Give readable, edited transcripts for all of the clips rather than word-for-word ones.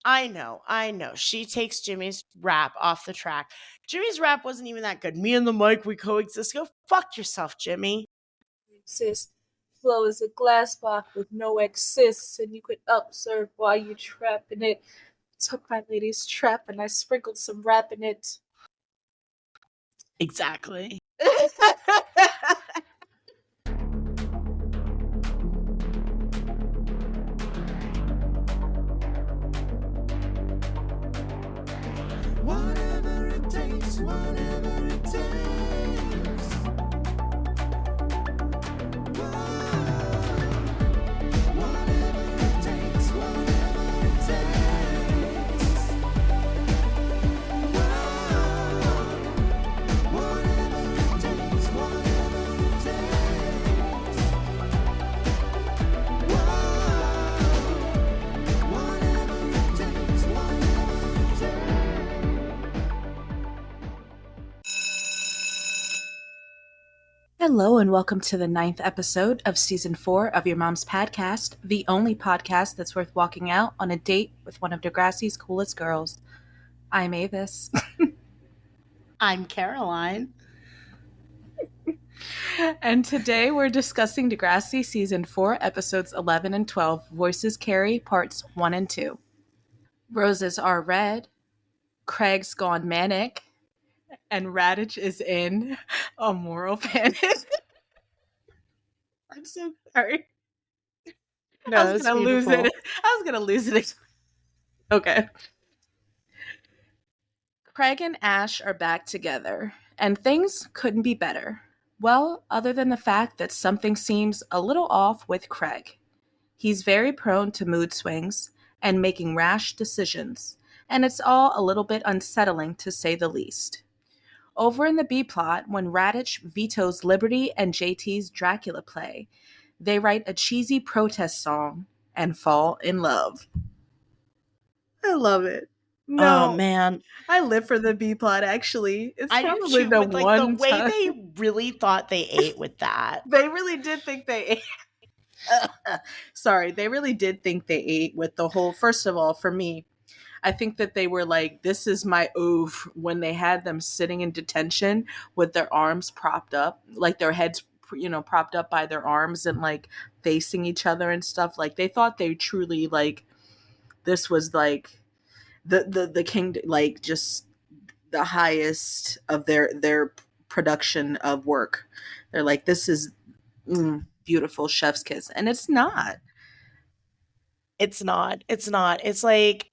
I know. She takes Jimmy's rap off the track. Jimmy's rap wasn't even that good. Me and the mic, we coexist. Go fuck yourself, Jimmy. Exist. Flow is a glass box with no exists, and you could observe while you trap in it. Took my lady's trap and I sprinkled some rap in it. Exactly. Whatever it takes, whatever it takes. Whatever it takes, whatever it takes. Whatever it takes, whatever it takes. Whatever it takes, whatever it takes. Hello and welcome to the 9th episode of Season 4 of Your Mom's Pahdcast, the only podcast that's worth walking out on a date with one of Degrassi's coolest girls. I'm Avis. I'm Caroline. And today we're discussing Degrassi Season 4, Episodes 11 and 12, Voices Carrie, Parts 1 and 2. Roses are red, Craig's gone manic, and Raditch is in a moral panic. I'm so sorry. No, I was gonna lose it. I was gonna lose it. Okay. Craig and Ash are back together, and things couldn't be better. Well, other than the fact that something seems a little off with Craig. He's very prone to mood swings and making rash decisions, and it's all a little bit unsettling to say the least. Over in the B plot, when Raditch vetoes Liberty and JT's Dracula play, they write a cheesy protest song and fall in love. I love it. No, Oh man, I live for the B plot. Actually, it's I do probably too. the With, one the way time. they really thought they ate with that. They really did think they ate. Sorry, they really did think they ate with the whole. First of all, for me, I think that they were like, "This is my oeuvre." When they had them sitting in detention with their arms propped up, like their heads, propped up by their arms and like facing each other and stuff. Like they thought they truly like this was like the king, like just the highest of their production of work. They're like, this is beautiful chef's kiss, and it's not. It's not. It's like,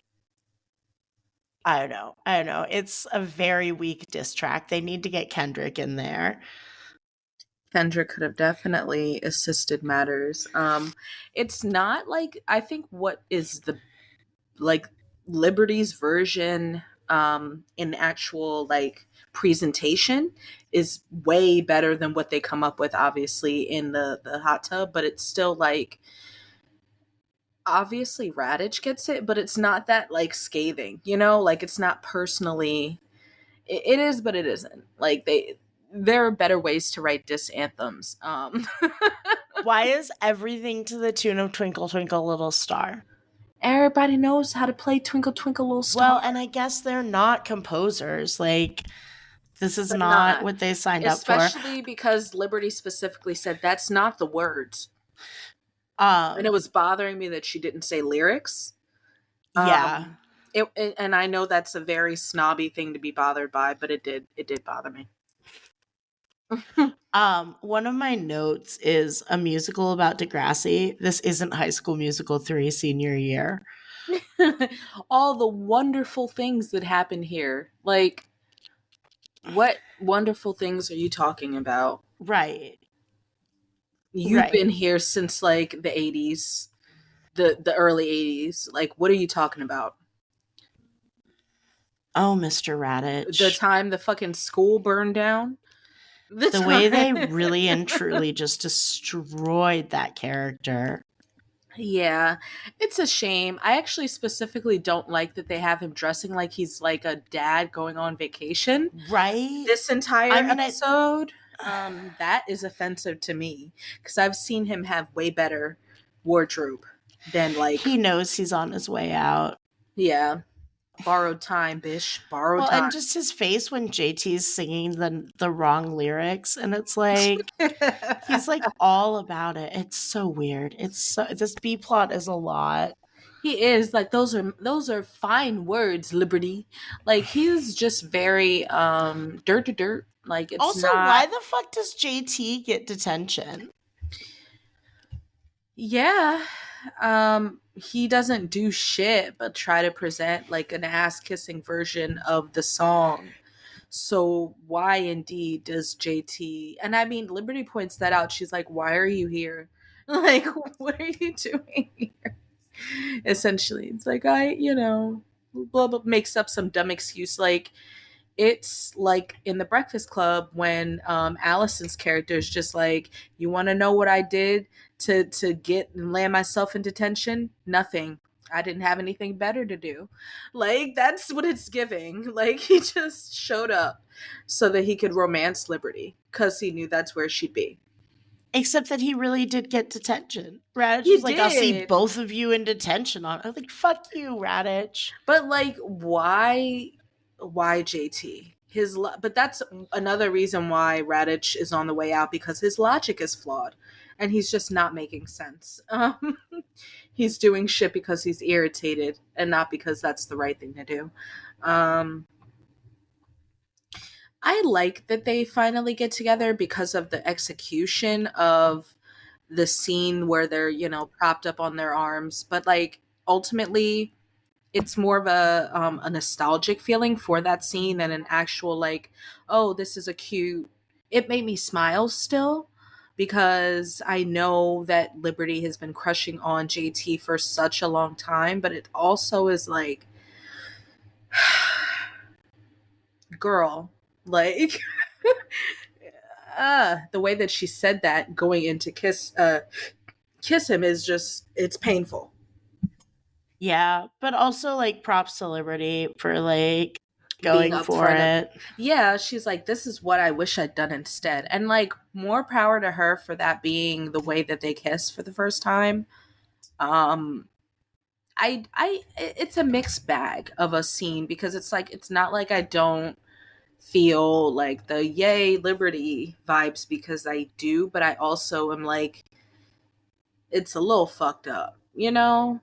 I don't know. It's a very weak diss track. They need to get Kendrick in there. Kendrick could have definitely assisted matters. It's not like, I think what is the like Liberty's version in actual like presentation is way better than what they come up with obviously in the hot tub, but it's still like obviously Raditch gets it, but it's not that like scathing, like it's not personally it is, but it isn't. Like there are better ways to write diss anthems. Why is everything to the tune of Twinkle Twinkle Little Star? Everybody knows how to play Twinkle Twinkle Little Star. Well, and I guess they're not composers. Like, this is not what they signed up for. Especially because Liberty specifically said that's not the words. And it was bothering me that she didn't say lyrics. Yeah. And I know that's a very snobby thing to be bothered by, but it did bother me. One of my notes is a musical about Degrassi. This isn't High School Musical 3 senior year. All the wonderful things that happen here. Like, what wonderful things are you talking about? Right. You've been here since like the 80s, the early 80s. Like, what are you talking about? Oh, Mr. Raditch. The time the fucking school burned down? The way they really and truly just destroyed that character. Yeah, it's a shame. I actually specifically don't like that they have him dressing like he's like a dad going on vacation. Right? This entire episode. That is offensive to me because I've seen him have way better wardrobe than like... He knows he's on his way out. Yeah. Borrowed time, bish. Borrowed Well, time. and just his face when JT's singing the wrong lyrics, and it's like he's like all about it. It's so weird. It's so this B plot is a lot. He is like those are fine words, liberty. Like he's just very dirt to dirt. Like it's Also, not. why the fuck does JT get detention? Yeah. He doesn't do shit but try to present like an ass kissing version of the song. So why indeed does JT, and I mean Liberty points that out. She's like, "Why are you here? Like what are you doing here?" Essentially. It's like blah blah, makes up some dumb excuse like it's like in the Breakfast Club when Allison's character is just like, "You want to know what I did to get and land myself in detention? Nothing. I didn't have anything better to do." Like that's what it's giving. Like he just showed up so that he could romance Liberty because he knew that's where she'd be. Except that he really did get detention. Raditch He was like, I'll see did, both of you in detention on. I was like, fuck you, Raditch. but like, why JT? But that's another reason why Raditch is on the way out because his logic is flawed, and he's just not making sense. He's doing shit because he's irritated, and not because that's the right thing to do. Um, I like that they finally get together because of the execution of the scene where they're propped up on their arms, but like ultimately it's more of a nostalgic feeling for that scene than an actual like, oh, this is a cute. It made me smile still because I know that Liberty has been crushing on JT for such a long time, but it also is like, girl, like the way that she said that going into kiss him is just, it's painful. Yeah, but also like props to Liberty for like Being going for upfront. it. Yeah, she's like, this is what I wish I'd done instead. And like, more power to her for that being the way that they kiss for the first time. Um, it's a mixed bag of a scene because it's like, it's not like I don't feel like the yay Liberty vibes because I do, but I also am like, it's a little fucked up, you know?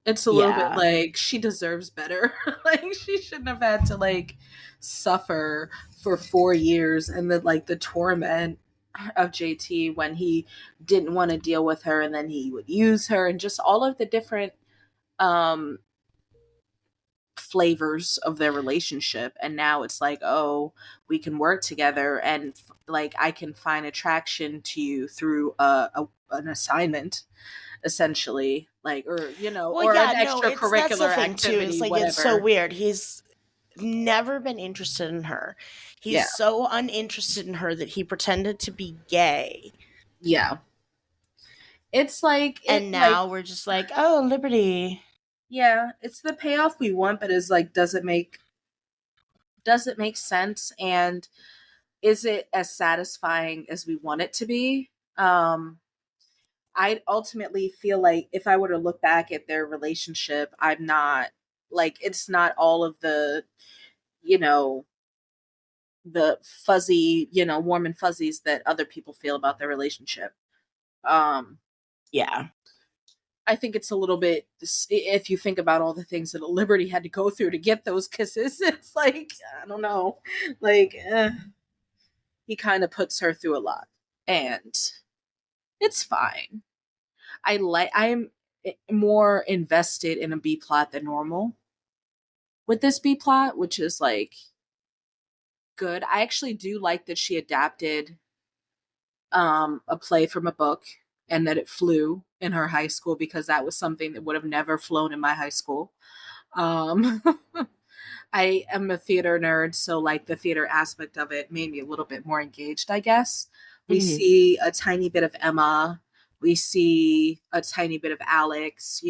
It's a little bit Yeah. like she deserves better. Like she shouldn't have had to like suffer for 4 years and then like the torment of JT when he didn't want to deal with her and then he would use her and just all of the different um flavors of their relationship. And now it's like, oh, we can work together and like I can find attraction to you through an assignment essentially, like, or Well, or an yeah, no, it's that's the extracurricular thing too. Is activity, like it's so whatever. weird. He's never been interested in her. Yeah, He's so uninterested in her that he pretended to be gay. yeah. It's like And like now we're just like, oh, Liberty. yeah, it's the payoff we want, but is like, does it make sense, and is it as satisfying as we want it to be? I ultimately feel like if I were to look back at their relationship, I'm not like, it's not all of you know the fuzzy, warm and fuzzies that other people feel about their relationship. Um, Yeah. I think it's a little bit, if you think about all the things that Liberty had to go through to get those kisses, it's like, I don't know, like, he kind of puts her through a lot. And it's fine. I'm more invested in a B plot than normal with this B plot, which is like good. I actually do like that she adapted a play from a book and that it flew in her high school because that was something that would have never flown in my high school. Um, I am a theater nerd, so like the theater aspect of it made me a little bit more engaged, I guess. We Mhm. see a tiny bit of Emma, we see a tiny bit of Alex,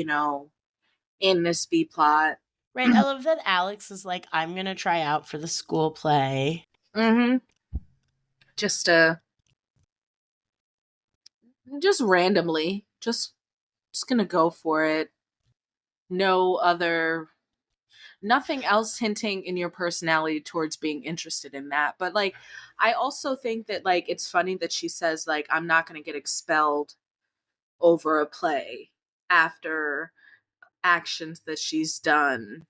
in this B plot. Right. I love that Alex is like, I'm going to try out for the school play. Mm-hmm. Just just randomly, just gonna go for it. no other, nothing else hinting in your personality towards being interested in that. But like, I also think that like it's funny that she says like I'm not going to get expelled over a play after actions that she's done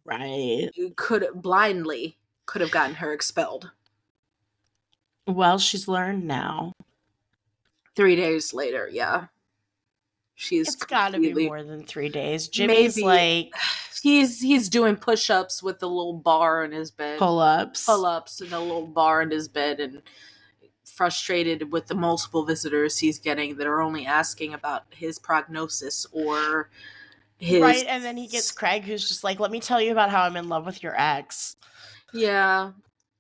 Right. could have gotten her expelled. Well, she's learned now. 3 days later, yeah. She's It's got to be completely, more than 3 days. Jimmy's maybe like he's doing push-ups with the little bar in his bed. pull-ups. Pull-ups in a little bar in his bed, and frustrated with the multiple visitors he's getting that are only asking about his prognosis or his Right, and then he gets Craig, who's just like, let me tell you about how I'm in love with your ex. Yeah.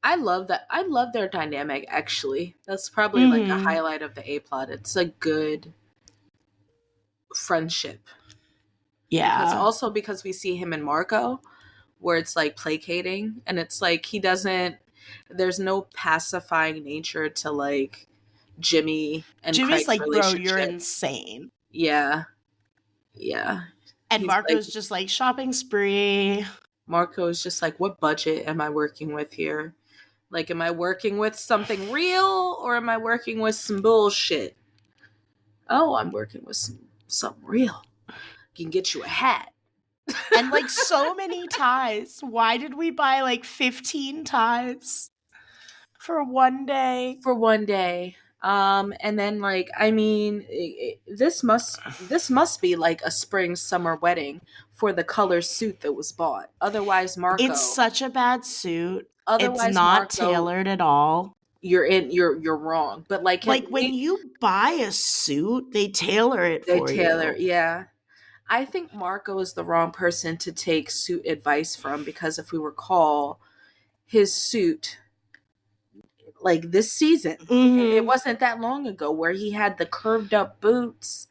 I love that. I love their dynamic, actually. That's probably like a Mhm. highlight of the A plot. It's a good friendship. Because Yeah. also because we see him and Marco, where it's like placating, and it's like he doesn't, there's no pacifying nature to like Jimmy and Jimmy's Craig's like, bro, you're relationship. insane. Yeah. Yeah. And He's Marco's like, just like, shopping spree. Marco is just like, what budget am I working with here? Like, am I working with something real or am I working with some bullshit? Oh, I'm working with something real. Can get you a hat. And like so many ties. Why did we buy like 15 ties for one day? For one day. And then like, I mean, this must be like a spring summer wedding for the color suit that was bought. Otherwise, Marco. It's such a bad suit. It's Otherwise, not Marco, tailored at all. you're wrong. But like, Like when you buy a suit, they tailor it they for tailor, you. yeah. I think Marco is the wrong person to take suit advice from, because if we recall, his suit, like this season, it Mhm. wasn't that long ago, where he had the curved up boots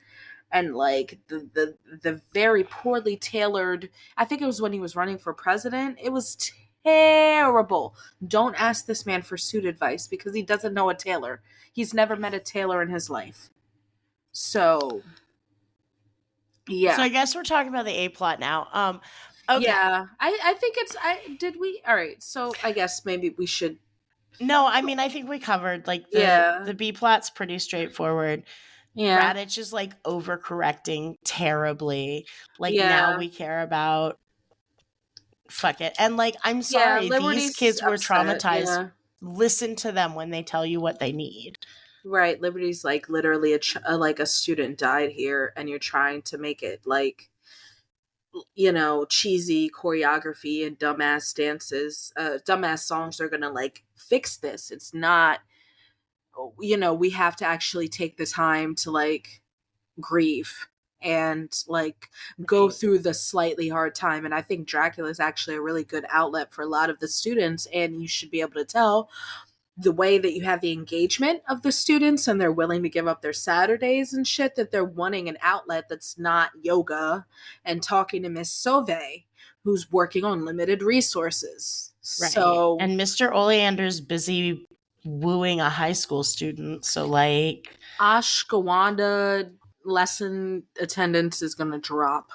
and like the very poorly tailored. I think it was when he was running for president. It was terrible. Don't ask this man for suit advice because he doesn't know a tailor. He's never met a tailor in his life. So yeah. So I guess we're talking about the A plot now. Okay. Yeah, I think it's, all right, so I guess maybe we should. No, I mean I think we covered like Yeah. the B plot's pretty straightforward. Yeah. Raditch is like overcorrecting terribly. Like now Yeah. we care about fuck it. And like I'm Yeah, sorry, these Liberty's kids were upset. traumatized. Yeah. Listen to them when they tell you what they need. Right, Liberty's like literally like a student died here, and you're trying to make it like, cheesy choreography and dumbass dances, dumbass songs are gonna like fix this. It's not, we have to actually take the time to like grieve and like go Right. through the slightly hard time. And I think Dracula is actually a really good outlet for a lot of the students, and you should be able to tell the way that you have the engagement of the students and they're willing to give up their Saturdays and shit, that they're wanting an outlet that's not yoga and talking to Miss Sauve, who's working on limited resources. Right. So, And Mr. Oleander's busy wooing a high school student. So like Ashwagandha lesson attendance is going to drop.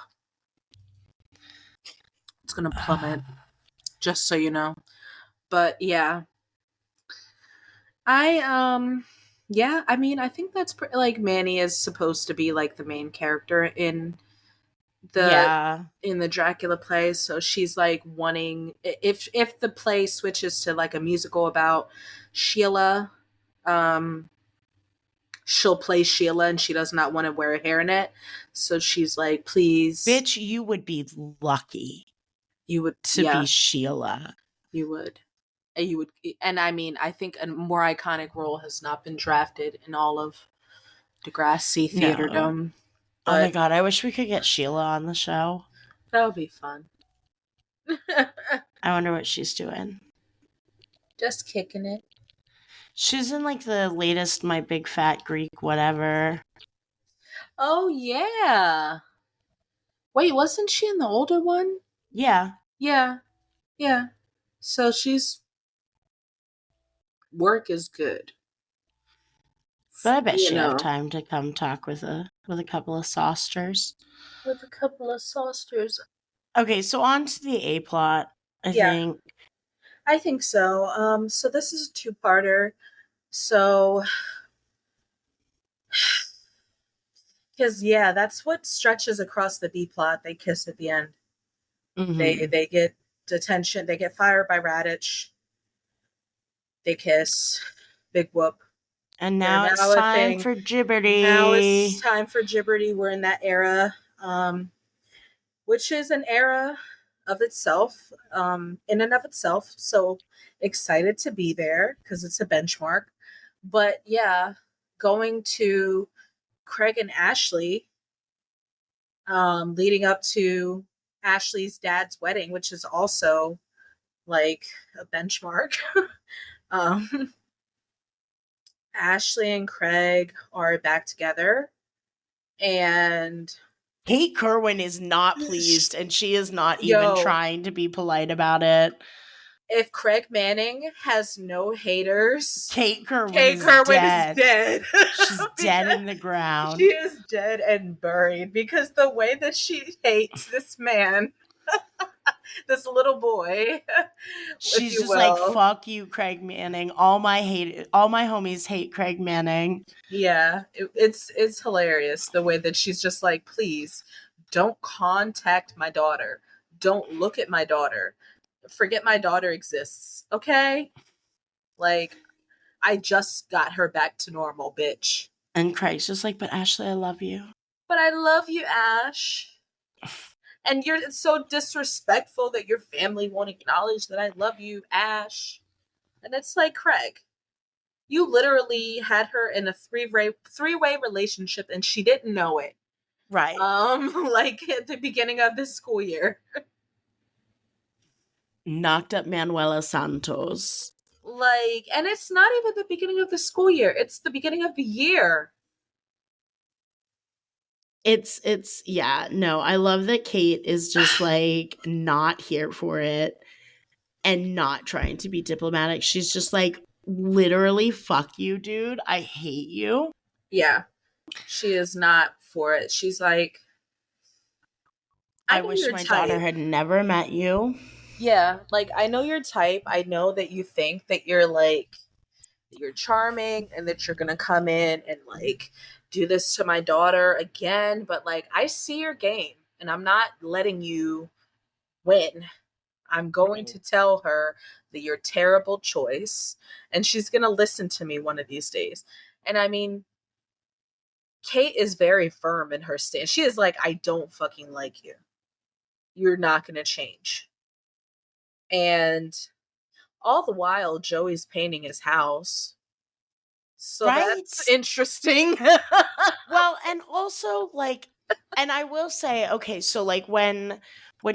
It's going to plummet, just so you know. But yeah. I mean, I think that's like Manny is supposed to be like the main character in yeah. the Dracula play, so she's like wanting, if the play switches to like a musical about Sheila, she'll play Sheila and she does not want to wear a hairnet, so she's like, please, Bitch, you would be lucky you would, to be Sheila. you would. And I mean, I think a more iconic role has not been drafted in all of Degrassi Theaterdom. Oh my god, I wish we could get Sheila on the show. That would be fun. I wonder what she's doing. Just kicking it. She's in like the latest My Big Fat Greek whatever. Oh yeah. Wait, wasn't she in the older one? Yeah. Yeah. Yeah. So she's, work is good. But I bet she'd have time to come talk with with a couple of saucers. With a couple of saucers. Okay, so on to the A plot, I Yeah. think. I think so. So this is a two-parter. So, because yeah, that's what stretches across the B plot. They kiss at the end. Mhm. They get detention. They get fired by Raditch. They kiss. Big whoop. And They're now it's now a time thing. for Now it's Gibberty. time for Gibberty. We're in that era, which is an era of itself, in and of itself. So excited to be there because it's a benchmark. But yeah, going to Craig and Ashley, leading up to Ashley's dad's wedding, which is also like a benchmark. um, Ashley and Craig are back together, and Kate Kerwin is not pleased, and she is not even yo, trying to be polite about it. if Craig Manning has no haters, Kate Kerwin Kate is Kerwin is dead. dead. She's dead Because in the ground. she is dead and buried because the way that she hates this man, this little boy, if She's you just like, will. fuck you, Craig Manning. All my homies hate Craig Manning. Yeah, it's hilarious the way that she's just like, please don't contact my daughter. Don't look at my daughter. Forget my daughter exists. Okay? Like, I just got her back to normal, bitch. And Craig's just like, but Ashley, I love you. But I love you, Ash. And it's so disrespectful that your family won't acknowledge that I love you, Ash. And it's like, Craig, you literally had her in a three-way relationship and she didn't know it. Right. Like at the beginning of this school year. Knocked up Manuela Santos. Like, and it's not even the beginning of the school year. It's the beginning of the year. It's yeah, no, I love that Kate is just like not here for it and not trying to be diplomatic. She's just like, literally, fuck you, dude. I hate you. Yeah. She is not for it. She's like, I know wish your my type. daughter had never met you. Yeah, like I know your type. I know that you think that you're like you're charming and that you're gonna come in and like do this to my daughter again, but like I see your game and I'm not letting you win. I'm going to tell her that you're a terrible choice and she's gonna listen to me one of these days. And I mean, Kate is very firm in her stance. She is like, I don't fucking like you. You're not gonna change. And all the while, Joey's painting his house. So that's Right? interesting. Well, and also like, and I will say, okay, so like when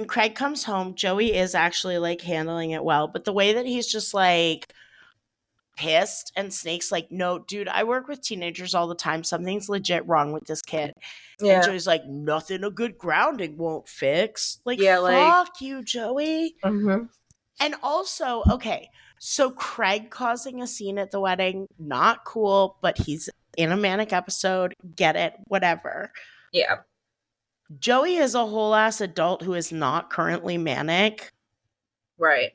Craig comes home, Joey is actually like handling it well, but the way that he's just like pissed and Snake's like, no, dude, I work with teenagers all the time. Something's legit wrong with this kid. And Yeah. Joey's like, nothing a good grounding won't fix. Like, Yeah, like fuck you, Joey. mhm. And also, okay, so Craig causing a scene at the wedding, not cool, but he's in a manic episode. Get it, whatever. Yeah. Joey is a whole ass adult who is not currently manic, Right.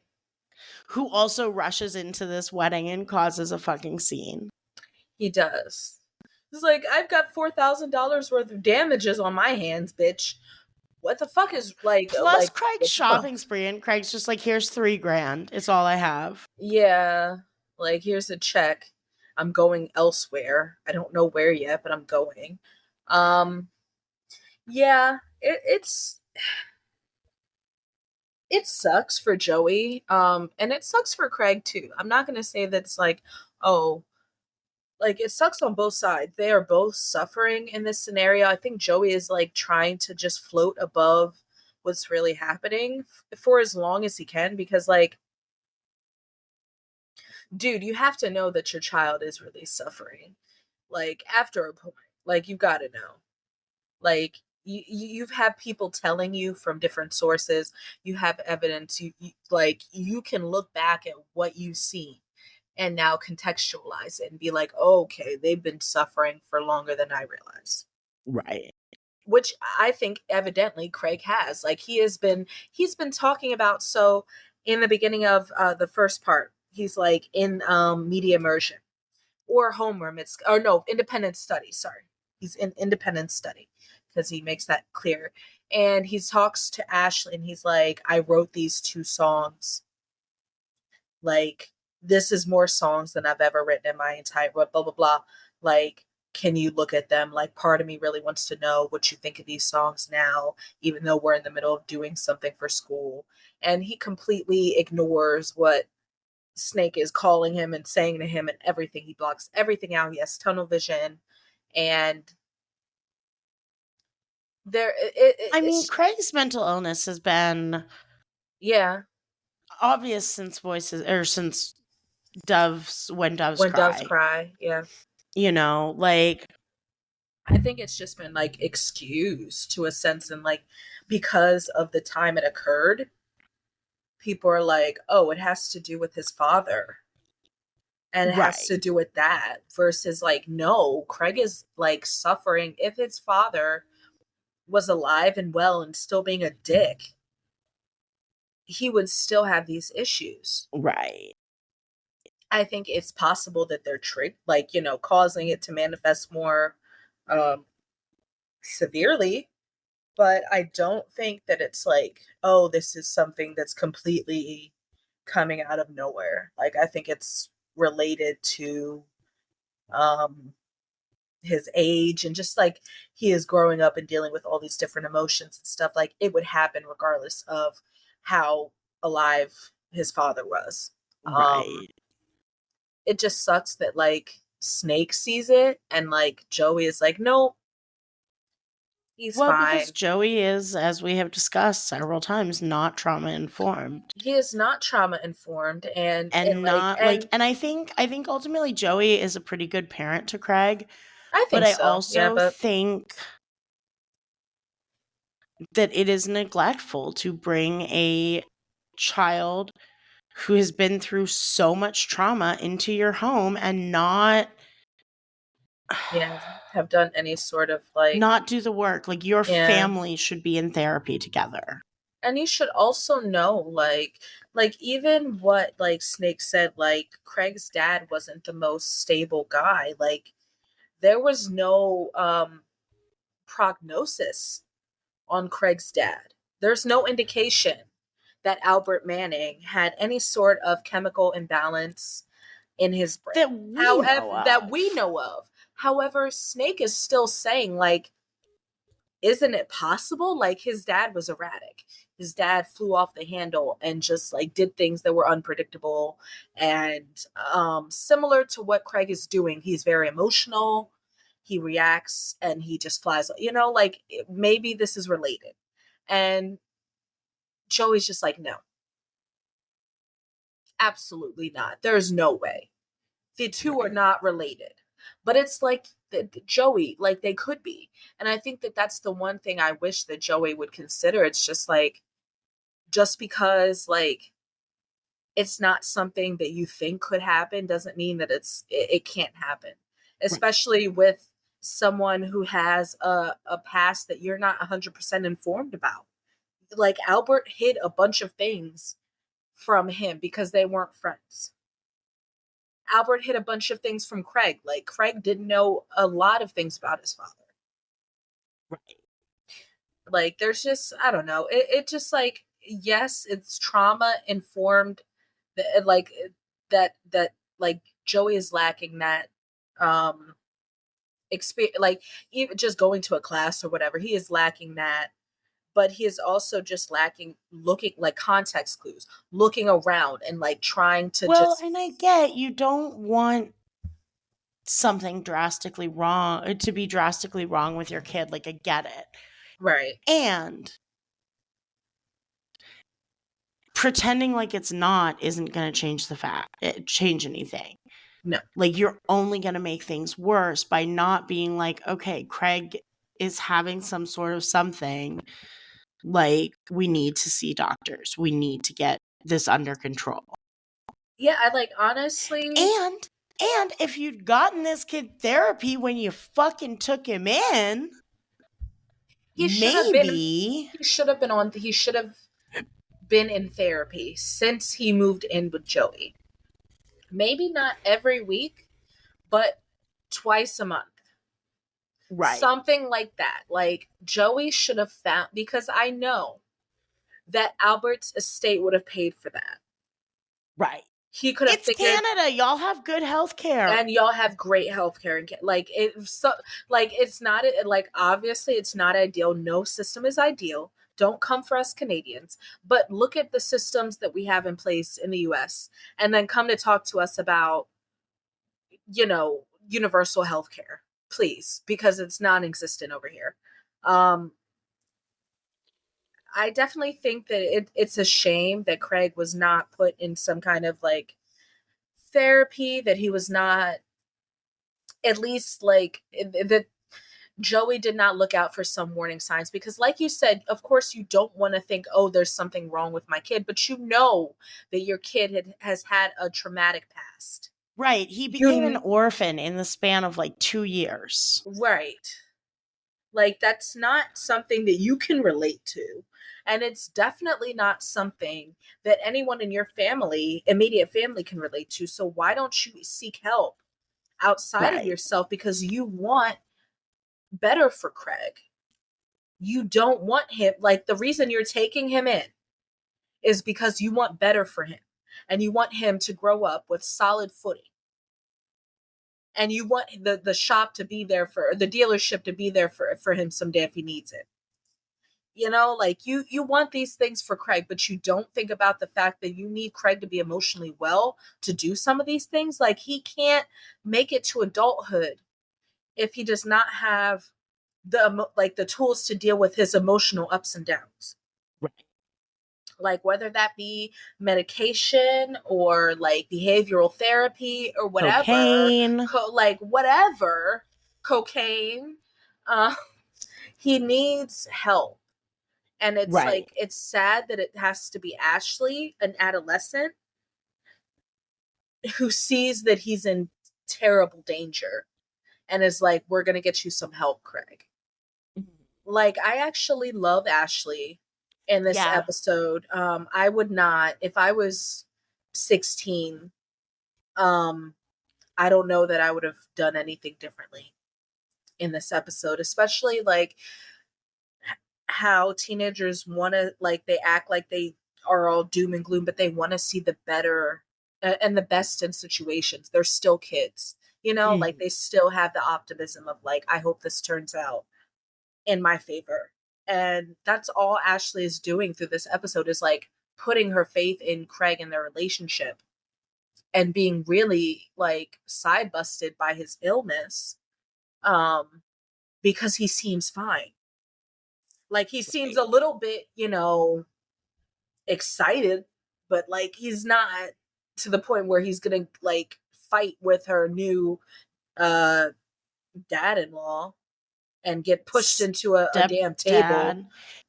who also rushes into this wedding and causes a fucking scene. He does. It's like, I've got $4,000 worth of damages on my hands, bitch. What the fuck is like Plus, like Craig's shopping spree, and Craig's just like, here's $3,000. It's all I have. yeah, like here's a check. I'm going elsewhere. I don't know where yet, but I'm going. Yeah, it sucks for Joey. And it sucks for Craig too. I'm not gonna say that it's like, oh, like it sucks on both sides. They are both suffering in this scenario. I think Joey is like trying to just float above what's really happening for as long as he can because like dude, you have to know that your child is really suffering. Like after a point, like you got to know. Like you've had people telling you from different sources. You have evidence. Like you can look back at what you've seen and now contextualize it and be like, oh, okay, they've been suffering for longer than I realized. Right. which I think evidently Craig has. Like he's been talking about. So in the beginning of the first part, he's like in media immersion or homeroom. It's or no independent study. Sorry, he's in independent study because he makes that clear. And he talks to Ashley, and he's like, "I wrote these 2 songs. Like this is more songs than I've ever written in my entire blah blah blah. Like, can you look at them? Like, part of me really wants to know what you think of these songs now, even though we're in the middle of doing something for school." And he completely ignores what Snake is calling him and saying to him and everything. He blocks everything out. He has tunnel vision, and I mean, it's Craig's mental illness has been yeah. obvious since since doves when doves When doves cry. cry, yeah. You know, like I think it's just been like excused to a sense, and like because of the time it occurred, people are like, oh, it has to do with his father and it has right. to do with that versus like, no, Craig is like suffering. If his father was alive and well and still being a dick, he would still have these issues. Right. I think it's possible that they're like, causing it to manifest more um, severely. But I don't think that it's like, oh, this is something that's completely coming out of nowhere. Like, I think it's related to um, his age and just like he is growing up and dealing with all these different emotions and stuff. Like, it would happen regardless of how alive his father was. Right. It just sucks that like Snake sees it and like Joey is like, nope, he's Well, fine. because Joey is, as we have discussed several times, not trauma informed. He is not trauma informed and Not like and I think ultimately Joey is a pretty good parent to Craig, I but think I so. Yeah, also but think that it is neglectful to bring a child who has been through so much trauma into your home and not yeah, have done any sort of like not do the work. Like your yeah. family should be in therapy together. And you should also know like even what like Snake said, like Craig's dad wasn't the most stable guy. Like there was no prognosis on Craig's dad. There's no indication that Albert Manning had any sort of chemical imbalance in his brain. That we know However, that we of. know of. However, Snake is still saying, like, isn't it possible? Like, his dad was erratic. His dad flew off the handle and just like did things that were unpredictable and similar to what Craig is doing. He's very emotional. He reacts and he just flies, like maybe this is related. And Joey's just like, no, absolutely not. There's no way. The two are not related. But it's like Joey, like they could be. And I think that that's the one thing I wish that Joey would consider. It's just like, just because like it's not something that you think could happen doesn't mean that it can't happen. Right. Especially with someone who has a past that you're not 100% informed about. Like Albert hid a bunch of things from him because they weren't friends. Albert hid a bunch of things from Craig. Like Craig didn't know a lot of things about his father. Right. Like there's just I don't know. It just like yes, it's trauma informed. Like that like Joey is lacking that experience. Like even just going to a class or whatever, he is lacking that. But he is also just lacking looking like context clues, looking around and like trying to Well, just and I get you don't want something drastically wrong to be drastically wrong with your kid. Like I get it. right. And pretending like it's not isn't going to change anything. No. Like you're only going to make things worse by not being like, okay, Craig is having some sort of something. Like we need to see doctors. We need to get this under control. Yeah, I like honestly. And if you'd gotten this kid therapy when you fucking took him in, He should have been. Maybe. He should have been on. He should have been in therapy since he moved in with Joey. Maybe not every week, but twice a month. Right. Something like that. Like Joey should have found, because I know that Albert's estate would have paid for that. Right. He could have It's figured, Canada. Y'all have good health care. and y'all have great healthcare. And like it's not like, obviously it's not ideal. No system is ideal. Don't come for us Canadians, but look at the systems that we have in place in the US and then come to talk to us about, universal health care, please, because it's non-existent over here. I definitely think that it's a shame that Craig was not put in some kind of like therapy, that he was not at least like that Joey did not look out for some warning signs, because like you said, of course you don't want to think, oh, there's something wrong with my kid, but you know that your kid has had a traumatic past. Right. He became an orphan in the span of like 2 years. Right. Like that's not something that you can relate to. And it's definitely not something that anyone in your family, immediate family, can relate to. So why don't you seek help outside of Right. yourself, because you want better for Craig. You don't want him, like the reason you're taking him in is because you want better for him and you want him to grow up with solid footing. And you want the shop to be there for the dealership to be there for him someday if he needs it. Like you want these things for Craig, but you don't think about the fact that you need Craig to be emotionally well to do some of these things. Like he can't make it to adulthood if he does not have the tools to deal with his emotional ups and downs. Right. Like whether that be medication or like behavioral therapy or whatever, Cocaine. cocaine. He needs help. And it's Right. like, it's sad that it has to be Ashley, an adolescent, who sees that he's in terrible danger and is like, we're going to get you some help, Craig. Like, I actually love Ashley in this episode. I would not, if I was 16, I don't know that I would have done anything differently in this episode, especially like how teenagers want to, like, they act like they are all doom and gloom, but they want to see the better and the best in situations. They're still kids, like they still have the optimism of like, I hope this turns out in my favor. And that's all Ashley is doing through this episode, is like putting her faith in Craig and their relationship, and being really like side busted by his illness, because he seems fine. Like he seems a little bit, excited, but like he's not to the point where he's gonna like fight with her new dad-in-law and get pushed into a damn table.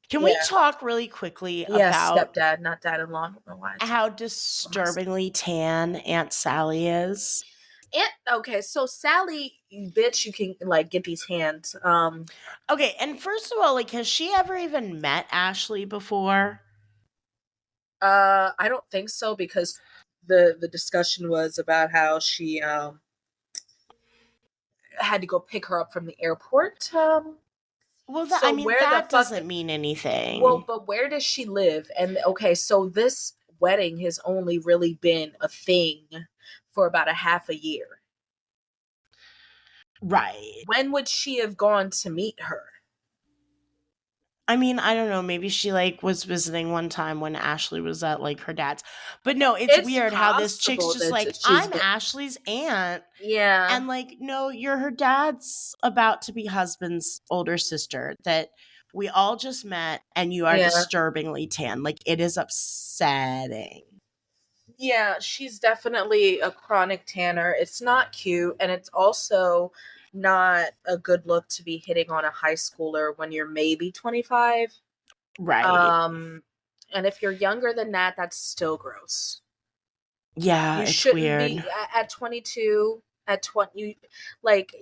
Can we talk really quickly Yes, about stepdad, not dad-in-law. I don't know why. how disturbingly tan Aunt Sally is? Okay, so Sally, bitch, you can like get these hands. Okay, and first of all, like, has she ever even met Ashley before? I don't think so, because the discussion was about how she had to go pick her up from the airport. Well, So I mean, where the that fuck- doesn't mean anything. Well, but where does she live? And okay, so this wedding has only really been a thing for about a half a year. Right. When would she have gone to meet her? I mean, I don't know. Maybe she like was visiting one time when Ashley was at like her dad's. But no, it's weird how this chick's possible just that like, she's I'm been- Ashley's aunt. Yeah. And like, no, you're her dad's about to be husband's older sister that we all just met, and you are disturbingly tan. Like, it is upsetting. Yeah, she's definitely a chronic tanner. It's not cute, and it's also not a good look to be hitting on a high schooler when you're maybe 25. Right. And if you're younger than that, that's still gross. Yeah, You it's shouldn't weird. be at 22, at 20, like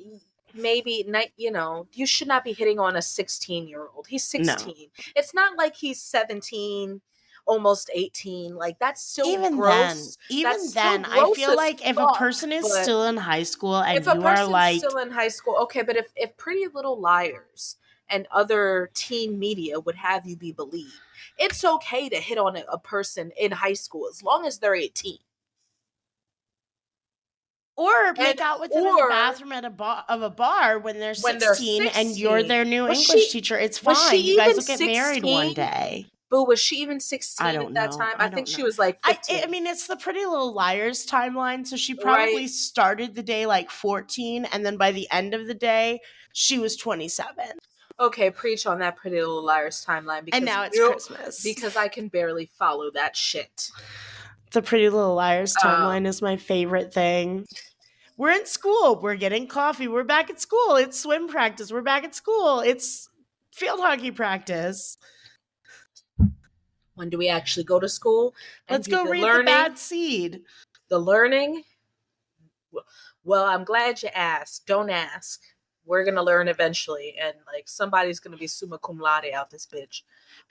maybe not, you should not be hitting on a 16-year-old. He's No. 16. It's not like he's 17, almost 18. Like, that's still Even gross. even That's still then, I gross feel as like if a fuck. person is But still in high school and if a you are person's like, still in high school, okay, but if Pretty Little Liars and other teen media would have you be believed, it's okay to hit on a person in high school as long as they're 18. or And make out with them in the bathroom at a bar when they're when they're 16 and you're 16. their new Was English she- teacher. It's was she fine. You guys even will get married one 16? day. But was she even 16 I at don't that know. time? I I think don't she know. was like 15. I mean, it's the Pretty Little Liars timeline, so she probably Right. started the day like 14, and then by the end of the day, she was 27. Okay, preach on that Pretty Little Liars timeline, because And now it's Christmas. because I can barely follow that shit. The Pretty Little Liars Um, timeline is my favorite thing. We're in school. We're getting coffee. We're back at school. It's swim practice. We're back at school. It's field hockey practice. When do we actually go to school and Let's do go the read learning? The Bad Seed. The learning? Well, I'm glad you asked. Don't ask. We're gonna learn eventually, and like somebody's gonna be summa cum laude out this bitch.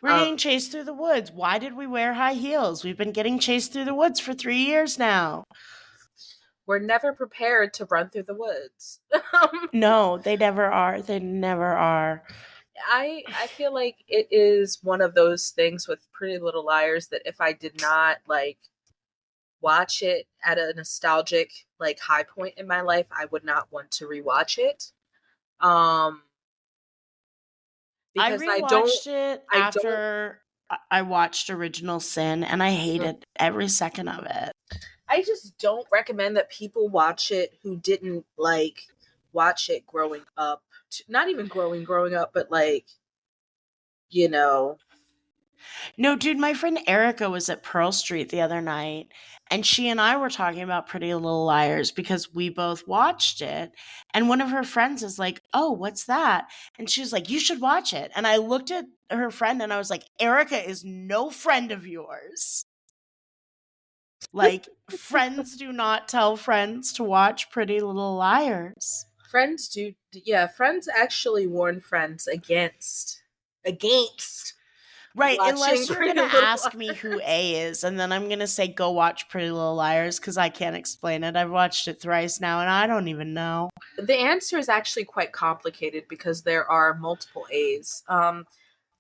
We're getting chased through the woods. Why did we wear high heels? We've been getting chased through the woods for 3 years now. We're never prepared to run through the woods. No, they never are. They never are. I feel like it is one of those things with Pretty Little Liars that if I did not like watch it at a nostalgic like high point in my life, I would not want to rewatch it. Because I rewatched it after I watched Original Sin, and I hated every second of it. I just don't recommend that people watch it who didn't like watch it growing up. Not even growing up, but like, No, dude, my friend Erica was at Pearl Street the other night, and she and I were talking about Pretty Little Liars because we both watched it. And one of her friends is like, "Oh, what's that?" And she was like, "You should watch it." And I looked at her friend and I was like, "Erica is no friend of yours." Like, friends do not tell friends to watch Pretty Little Liars. Friends do, yeah. Friends actually warn friends against Right, watching unless you're Pretty going to Little ask me who Liars. A is, and then I'm going to say, go watch Pretty Little Liars, because I can't explain it. I've watched it thrice now, and I don't even know. The answer is actually quite complicated because there are multiple A's.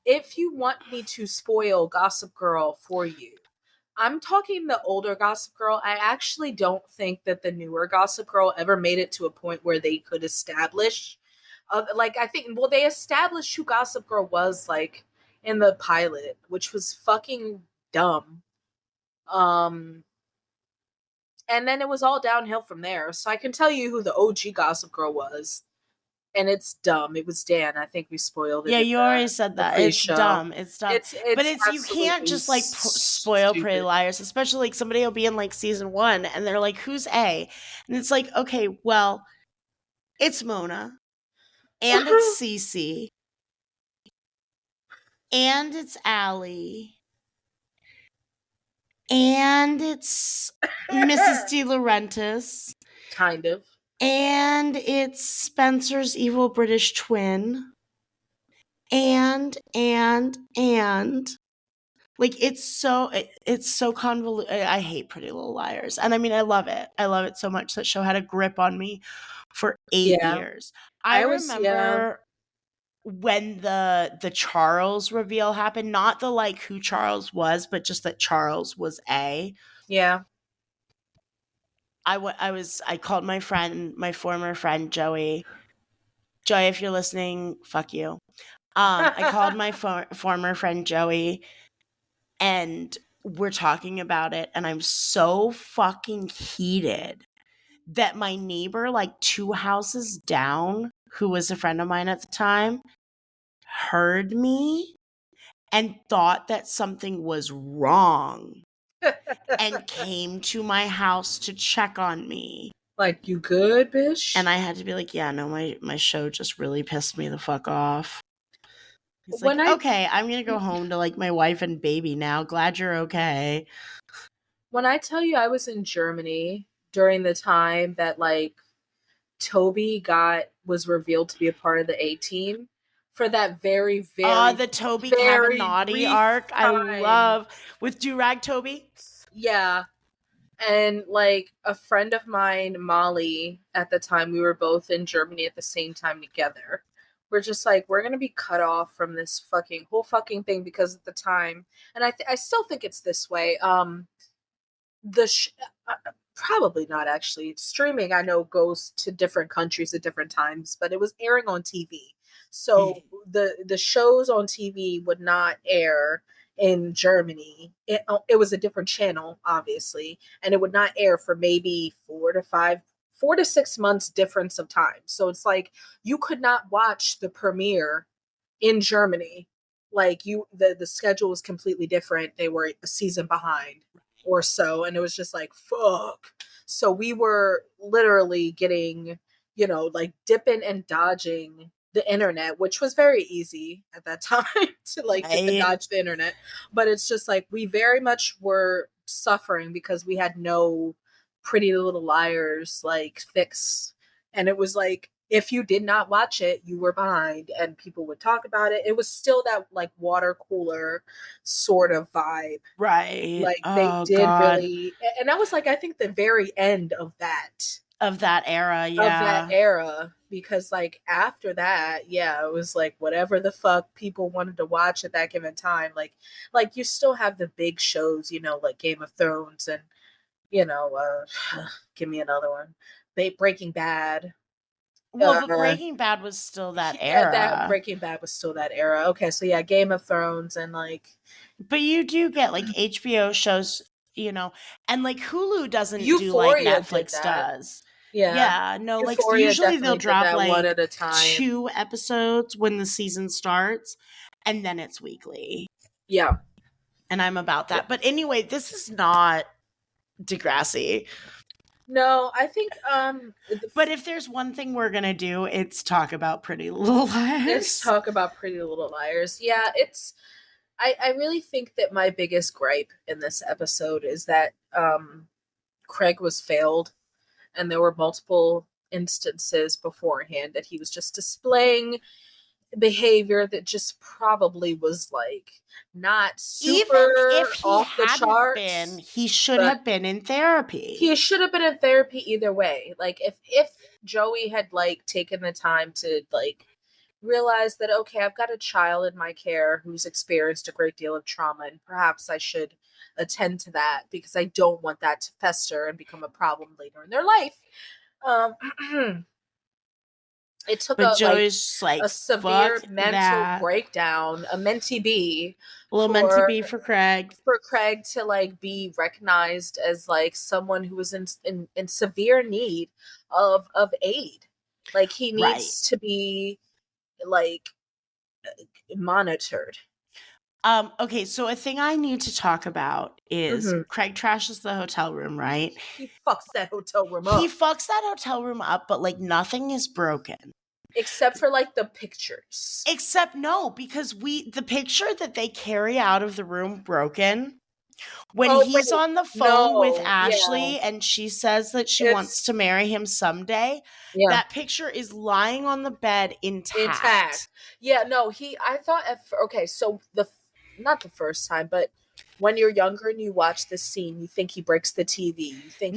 If you want me to spoil Gossip Girl for you, I'm talking the older Gossip Girl. I actually don't think that the newer Gossip Girl ever made it to a point where they could establish, I think, well, they established who Gossip Girl was, like, in the pilot, which was fucking dumb. And then it was all downhill from there. So I can tell you who the OG Gossip Girl was. And it's dumb. It was Dan. I think we spoiled it. Yeah, you already said that. It's dumb. It's dumb. It's but you can't just like spoil stupid. Pretty Liars, especially like somebody will be in like season 1 and they're like, "Who's A?" And it's like, okay, well, it's Mona, and it's Cece, and it's Allie, and it's Mrs. De Laurentiis, Kind of. and it's Spencer's evil British twin. And like it's so convoluted. I hate Pretty Little Liars, and I mean I love it so much. That show had a grip on me for 8 years. I remember when the Charles reveal happened, not the like who Charles was, but just that Charles was A. Yeah. I called my former friend Joey, if you're listening, fuck you. I called my former friend Joey, and we're talking about it, and I'm so fucking heated that my neighbor, like 2 houses down, who was a friend of mine at the time, heard me and thought that something was wrong and came to my house to check on me. Like, you good, bitch? And I had to be like, yeah, no, my show just really pissed me the fuck off. He's like, okay, I'm going to go home to like my wife and baby now. Glad you're okay. When I tell you I was in Germany during the time that like Toby got was revealed to be a part of the A-Team for that very, very, The Toby very Caminati brief arc. I time. love with Durag Toby. Yeah. And like a friend of mine, Molly, at the time, we were both in Germany at the same time together. We're just like, we're gonna be cut off from this whole fucking thing because at the time, and I still think it's this way. The probably not actually. Streaming, I know, goes to different countries at different times, but it was airing on TV. So the shows on TV would not air in Germany. It was a different channel, obviously, and it would not air for maybe 4 to 6 months difference of time. So it's like you could not watch the premiere in Germany. Like the schedule was completely different. They were a season behind or so, and it was just like fuck. So we were literally getting, like dipping and dodging the internet, which was very easy at that time to like dip and Right. dodge the internet. But it's just like we very much were suffering because we had no Pretty Little Liars like fix. And it was like if you did not watch it, you were behind and people would talk about it. It was still that like water cooler sort of vibe. Right. Like they Oh did God. really, and that was like I think the very end of that Era, of that yeah. era, because like after that, yeah, it was like whatever the fuck people wanted to watch at that given time. Like you still have the big shows, like Game of Thrones and give me another one, Breaking Bad. Well, but Breaking Bad was still that Yeah, that era. Breaking Bad was still that era. Okay, so yeah, Game of Thrones and like. But you do get like HBO shows, and like Hulu doesn't do like Euphoria did Netflix that. does. Yeah. Yeah, no, like Euphoria usually they'll definitely did drop that one like at a time. 2 episodes when the season starts, and then it's weekly. Yeah. And I'm about that. But anyway, this is not Degrassi. No, I think But if there's one thing we're gonna do, it's talk about Pretty Little Liars. let's talk about Pretty Little Liars. Yeah, I really think that my biggest gripe in this episode is that Craig was failed, and there were multiple instances beforehand that he was just displaying behavior that just probably was like not super Even if he off the hadn't charts. been, he should but have been in therapy. He should have been in therapy either way. Like if Joey had like taken the time to like realize that, okay, I've got a child in my care who's experienced a great deal of trauma, and perhaps I should attend to that because I don't want that to fester and become a problem later in their life. It took But a Joey's just like a severe fuck mental that. breakdown, a mentee B, A little meant to be for Craig. for Craig to like be recognized as like someone who was in severe need of aid. Like he needs to be like monitored. Okay, so a thing I need to talk about is Craig trashes the hotel room, right? He fucks that hotel room up. He fucks that hotel room up, but like nothing is broken. Except for like the pictures. Except no, because the picture that they carry out of the room broken, when he's on the phone with Ashley and she says that she wants to marry him someday, that picture is lying on the bed intact. Yeah, no, I thought okay, so not the first time, but when you're younger and you watch this scene, you think he breaks the TV. You think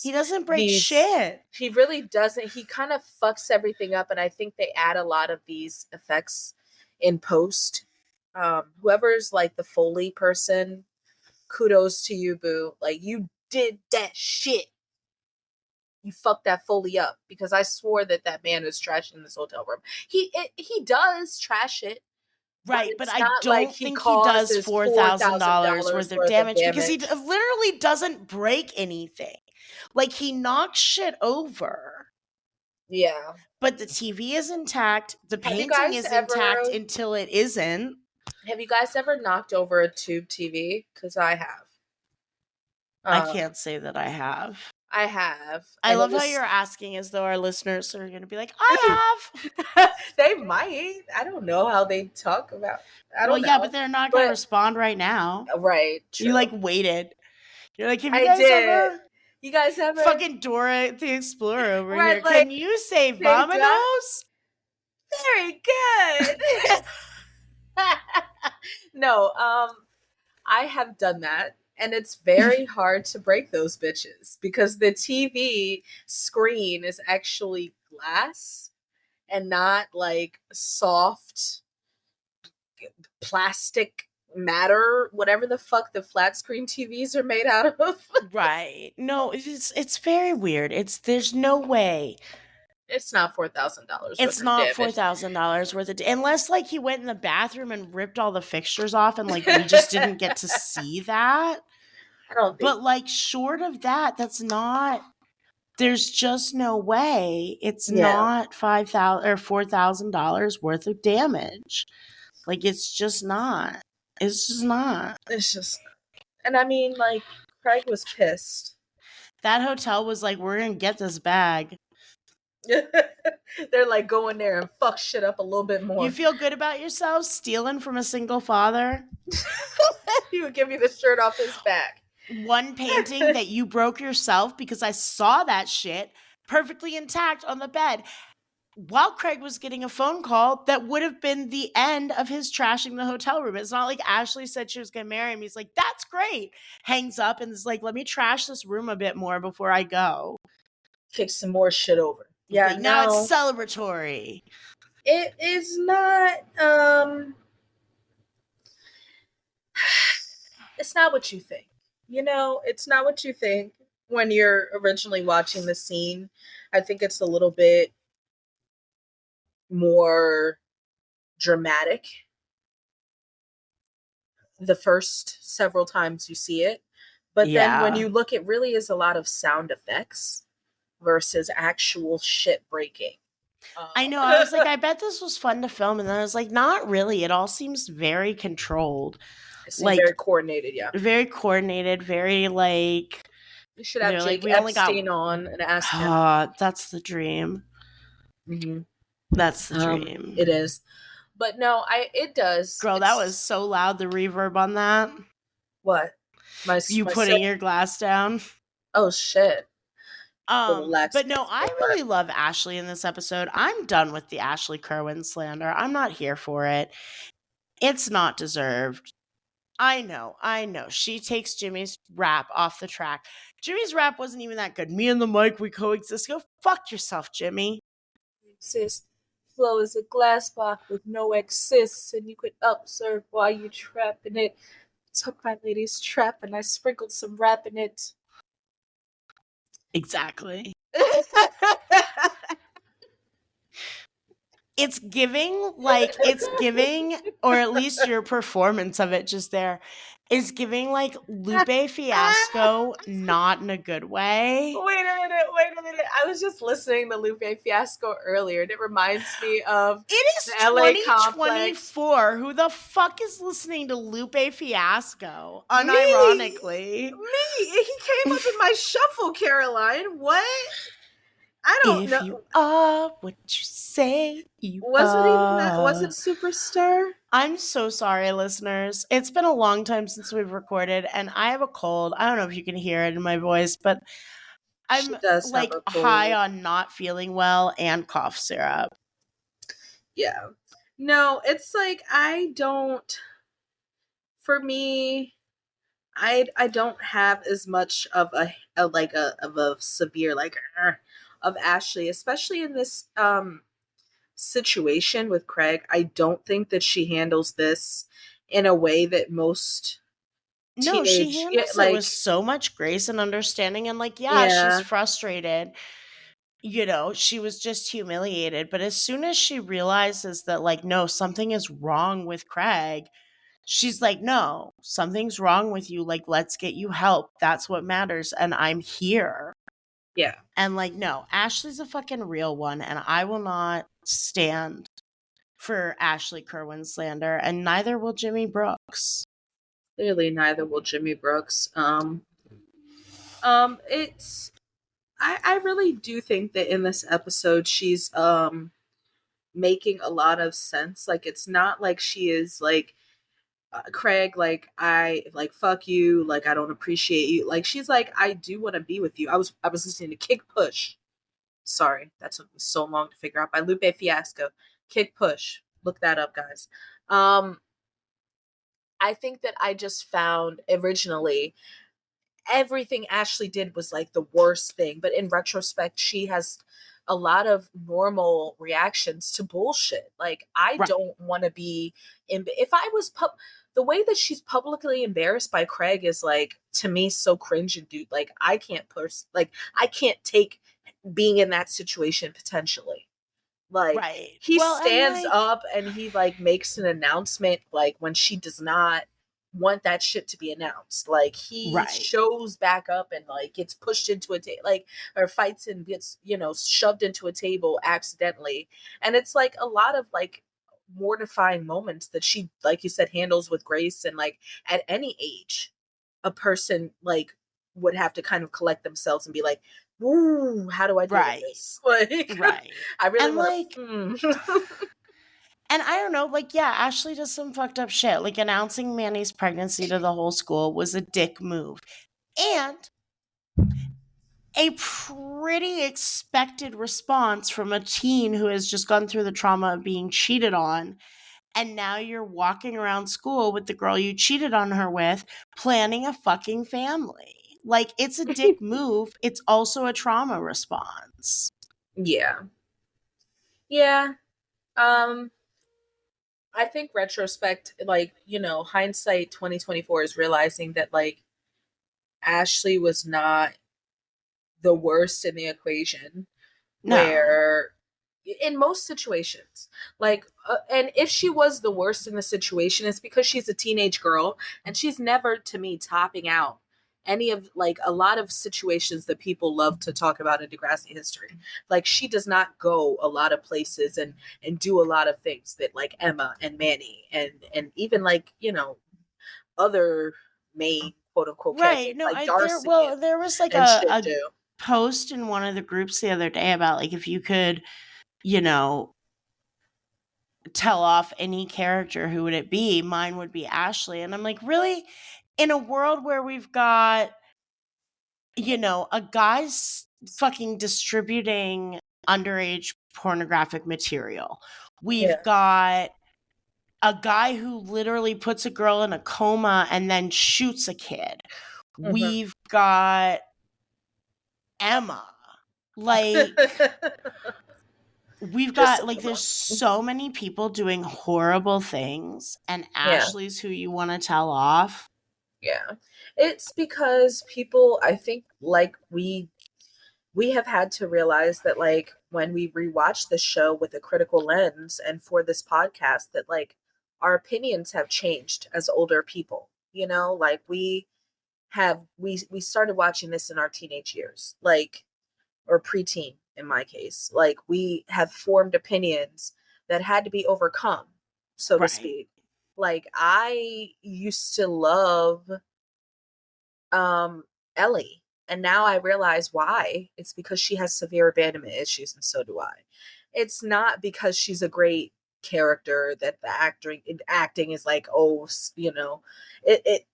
he doesn't break shit. He really doesn't. He kind of fucks everything up, and I think they add a lot of these effects in post. Whoever's like the Foley person, kudos to you, boo. Like you did that shit. You fucked that Foley up, because I swore that man is trashing this hotel room. He does trash it. Right, but I don't think he does $4,000 worth of damage because he literally doesn't break anything. Like, he knocks shit over. Yeah. But the TV is intact. The painting is intact until it isn't. Have you guys ever knocked over a tube TV? Because I have. I can't say that I have. I have. I love how you're asking as though our listeners are going to be like, I have. They might. I don't know how they talk about. I don't know. Yeah, but they're not going to respond right now. Right. True. You like waited. You're like, have you guys ever? You guys ever Fucking Dora the Explorer over right here. like Can you say say that? vamonos? Very good. No, I have done that. And it's very hard to break those bitches because the TV screen is actually glass and not like soft plastic matter, whatever the fuck the flat screen TVs are made out of. Right. No, it's very weird. There's no way. It's not $4,000 It's worth of not damage. $4,000 worth of unless like he went in the bathroom and ripped all the fixtures off and like we just didn't get to see that. I don't think. But like short of that, that's not there's just no way it's Yeah. not $5,000 or $4,000 worth of damage. Like it's just not. It's just not. It's just, and I mean, like Craig was pissed. That hotel was like, we're gonna get this bag. They're like going there and fuck shit up a little bit more. You feel good about yourself stealing from a single father? He would give you the shirt off his back. One painting that you broke yourself because I saw that shit perfectly intact on the bed while Craig was getting a phone call that would have been the end of his trashing the hotel room. It's not like Ashley said she was going to marry him. He's like, that's great. Hangs up and is like, let me trash this room a bit more before I go. Kick some more shit over. Yeah, like, now it's celebratory. It is not, it's not what you think. You know, it's not what you think when you're originally watching the scene. I think it's a little bit more dramatic the first several times you see it. But then when you look, it really is a lot of sound effects versus actual shit breaking. I know. I was like, I bet this was fun to film. And then I was like, not really. It all seems very controlled. It seems very coordinated, yeah. Very coordinated, very like... You should have Jake Epstein on and ask him. That's the dream. Mm-hmm. That's the dream. It is. But no, it does. Girl, that was so loud, the reverb on that. What? You putting your glass down? Oh, shit. But no, I really love Ashley in this episode. I'm done with the Ashley Kerwin slander. I'm not here for it. It's not deserved. I know. She takes Jimmy's rap off the track. Jimmy's rap wasn't even that good. Me and the mic, we coexist. Go fuck yourself, Jimmy. Sis, flow is a glass box with no excess, and you could observe while you trap in it. Took my lady's trap and I sprinkled some rap in it. Exactly. It's giving, or at least your performance of it just there is giving like Lupe Fiasco, not in a good way. Wait a minute. I was just listening to Lupe Fiasco earlier, and it reminds me of it is the LA 2024. Who the fuck is listening to Lupe Fiasco? Unironically. Me. He came up in my shuffle, Caroline. What? I don't know. If you are what you say you Was it Superstar? I'm so sorry, listeners. It's been a long time since we've recorded, and I have a cold. I don't know if you can hear it in my voice, but I'm like high on not feeling well and cough syrup. Yeah. No, it's like for me, I don't have as much of a severe of Ashley, especially in this situation with Craig. I don't think that she handles this in a way that most she handles it with so much grace and understanding, and she's frustrated. You know, she was just humiliated, but as soon as she realizes that no, something is wrong with Craig, she's like, no, something's wrong with you. Let's get you help. That's what matters, and I'm here. Yeah. And no, Ashley's a fucking real one, and I will not stand for Ashley Kerwin slander, and neither will Jimmy Brooks. Clearly, neither will Jimmy Brooks. It's I really do think that in this episode she's making a lot of sense. It's not like she is Craig, like, I like, fuck you, like, I don't appreciate you. Like, she's like, I do want to be with you. I was listening to Kick Push. Sorry, that took me so long to figure out, by Lupe Fiasco. Kick Push. Look that up, guys. Um, I think that I just found originally everything Ashley did was like the worst thing, but in retrospect, she has a lot of normal reactions to bullshit. Like, I Right. don't want to be in. If I was the way that she's publicly embarrassed by Craig is like, to me, so cringe and dude. Like, I can't like, I can't take being in that situation potentially. Like, Right. he Well, and stands like, up and he like makes an announcement like when she does not want that shit to be announced. Like, he right. shows back up and like gets pushed into a table, like, or fights and gets, shoved into a table accidentally. And it's like a lot of like mortifying moments that she, like you said, handles with grace. And like, at any age, a person like would have to kind of collect themselves and be like, ooh, how do I deal with Right. this? Like, Right. I really And want like, to. and I don't know, like, yeah, Ashley does some fucked up shit. Like, announcing Manny's pregnancy to the whole school was a dick move. And a pretty expected response from a teen who has just gone through the trauma of being cheated on. And now you're walking around school with the girl you cheated on her with, planning a fucking family. Like, it's a dick move. It's also a trauma response. Yeah. Yeah. Um, I think retrospect, like, hindsight 2024 is realizing that like Ashley was not the worst in the equation, No. where in most situations, like, and if she was the worst in the situation, it's because she's a teenage girl and she's never, to me, topping out any of like a lot of situations that people love to talk about in Degrassi history. Like, she does not go a lot of places and do a lot of things that like Emma and Manny and even like, other main quote unquote Right. characters No, like I there Darcy well, there was like and shit a do. post in one of the groups the other day about like if you could, you know, tell off any character, who would it be? Mine would be Ashley. And I'm like, really? In a world where we've got, a guy's fucking distributing underage pornographic material. We've Yeah. got a guy who literally puts a girl in a coma and then shoots a kid. Hmm. We've got Emma. Like, we've Just got, like, Emma. there's so many people doing horrible things, and Yeah. Ashley's who you want to tell off. Yeah. It's because people, I think, like, we have had to realize that like when we rewatch the show with a critical lens and for this podcast, that like our opinions have changed as older people. Like, we started watching this in our teenage years, like, or preteen in my case. Like, we have formed opinions that had to be overcome, so to Right. speak. Like, I used to love Ellie, and now I realize why. It's because she has severe abandonment issues, and so do I. It's not because she's a great character that the acting is like, oh, it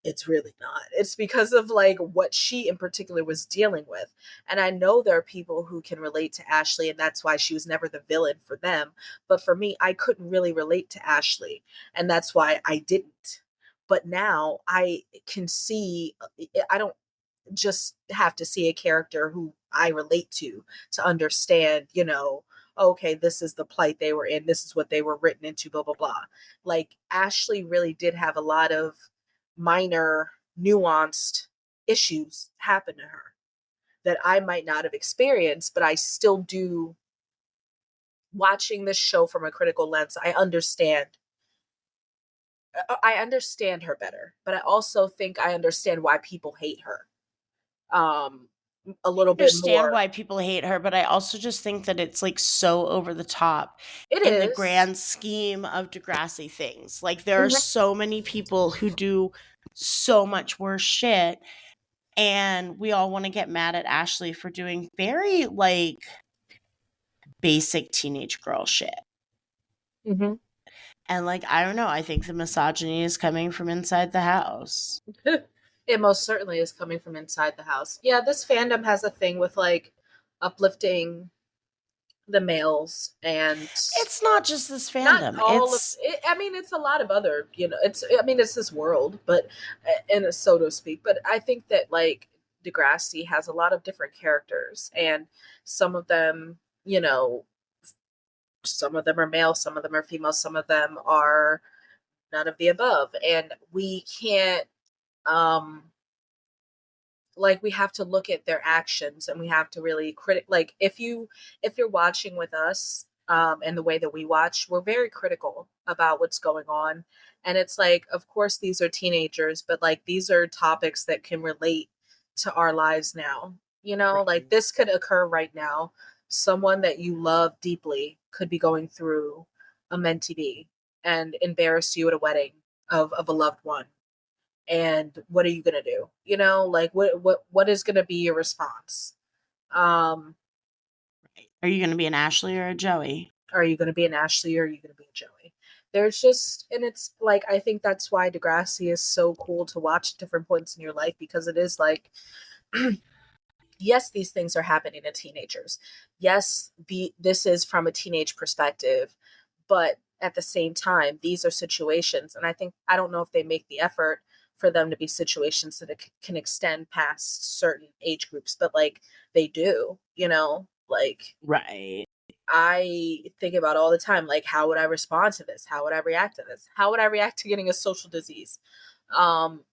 it's really not. It's because of like what she in particular was dealing with. And I know there are people who can relate to Ashley, and that's why she was never the villain for them. But for me, I couldn't really relate to Ashley, and that's why I didn't. But now I can see, I don't just have to see a character who I relate to understand, okay, this is the plight they were in, this is what they were written into, blah, blah, blah. Like, Ashley really did have a lot of minor, nuanced issues happen to her that I might not have experienced, but I still do. Watching this show from a critical lens, I understand her better, but I also think I understand why people hate her um a little bit Understand more. why people hate her, but I also just think that it's like so over the top It in the is. grand scheme of Degrassi things. Like, there are Mhm. so many people who do so much worse shit, and we all want to get mad at Ashley for doing very like basic teenage girl shit. Mhm. And like, I don't know, I think the misogyny is coming from inside the house. It most certainly is coming from inside the house. Yeah, this fandom has a thing with like uplifting the males and It's not just this not fandom. all of It's it. I mean, it's a lot of other, it's, I mean, it's this world, but in so to speak. But I think that like Degrassi has a lot of different characters, and some of them, some of them are male, some of them are female, some of them are none of the above, and we can't um like, we have to look at their actions, and we have to really like, if you're watching with us, and the way that we watch, we're very critical about what's going on. And it's like, of course these are teenagers, but like, these are topics that can relate to our lives now. Like, this could occur right now. Someone that you love deeply could be going through a mentee be and embarrass you at a wedding of a loved one. And what are you gonna do? Like, what is gonna be your response? um Are you going to be an Ashley or a Joey? are you gonna be an Ashley, or are you gonna be a Joey? There's just, and it's like, I think that's why Degrassi is so cool to watch at different points in your life, because it is like, yes, these things are happening to teenagers. Yes, this is from a teenage perspective, but at the same time, these are situations, and I don't know if they make the effort for them to be situations that it can extend past certain age groups, but like, they do, like, Right. I think about all the time, like, how would I respond to this? How would I react to this? How would I react to getting a social disease? Um,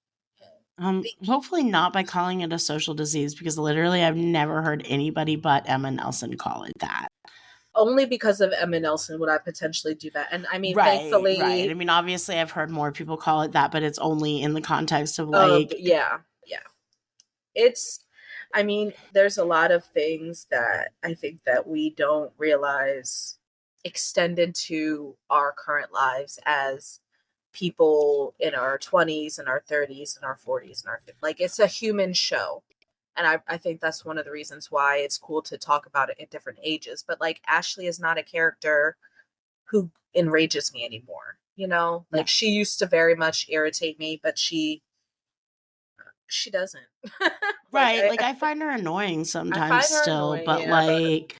Hopefully not by calling it a social disease, because literally I've never heard anybody but Emma Nelson call it that. only because of Emma Nelson would I potentially do that. And I mean, Right. I thankfully, mean, obviously I've heard more people call it that, but it's only in the context of like, yeah, yeah. It's, I mean, there's a lot of things that I think that we don't realize extend into our current lives as people in our 20s and our 30s and our 40s and our 50s. Like, it's a human show. And I think that's one of the reasons why it's cool to talk about it at different ages. But like, Ashley is not a character who enrages me anymore. no. Like, she used to very much irritate me, but she doesn't. Like, Right. Like I find her annoying I sometimes find her still, annoying, but yeah, but like,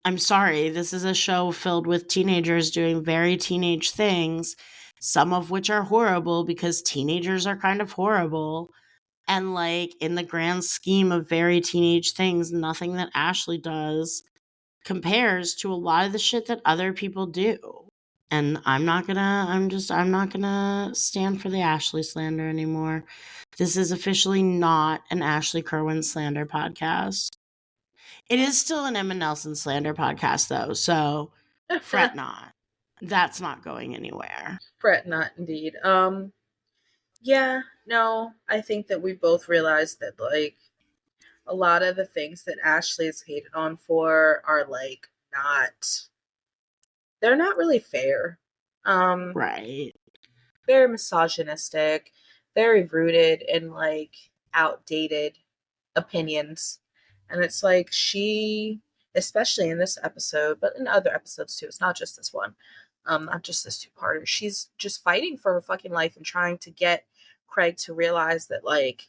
I'm sorry, this is a show filled with teenagers doing very teenage things, some of which are horrible because teenagers are kind of horrible. And like in the grand scheme of very teenage things, nothing that Ashley does compares to a lot of the shit that other people do. And I'm not gonna stand for the Ashley slander anymore. This is officially not an Ashley Kerwin slander podcast. It is still an Emma Nelson slander podcast, though, so fret not. That's not going anywhere. fret not, indeed. Yeah, no, I think that we both realized that like, a lot of the things that Ashley is hated on for are like, not, they're not really fair. Um, Right. very misogynistic, very rooted in like outdated opinions. And it's like, she, especially in this episode, but in other episodes too, it's not just this one, not just this two-parter, she's just fighting for her fucking life and trying to get Craig to realize that like,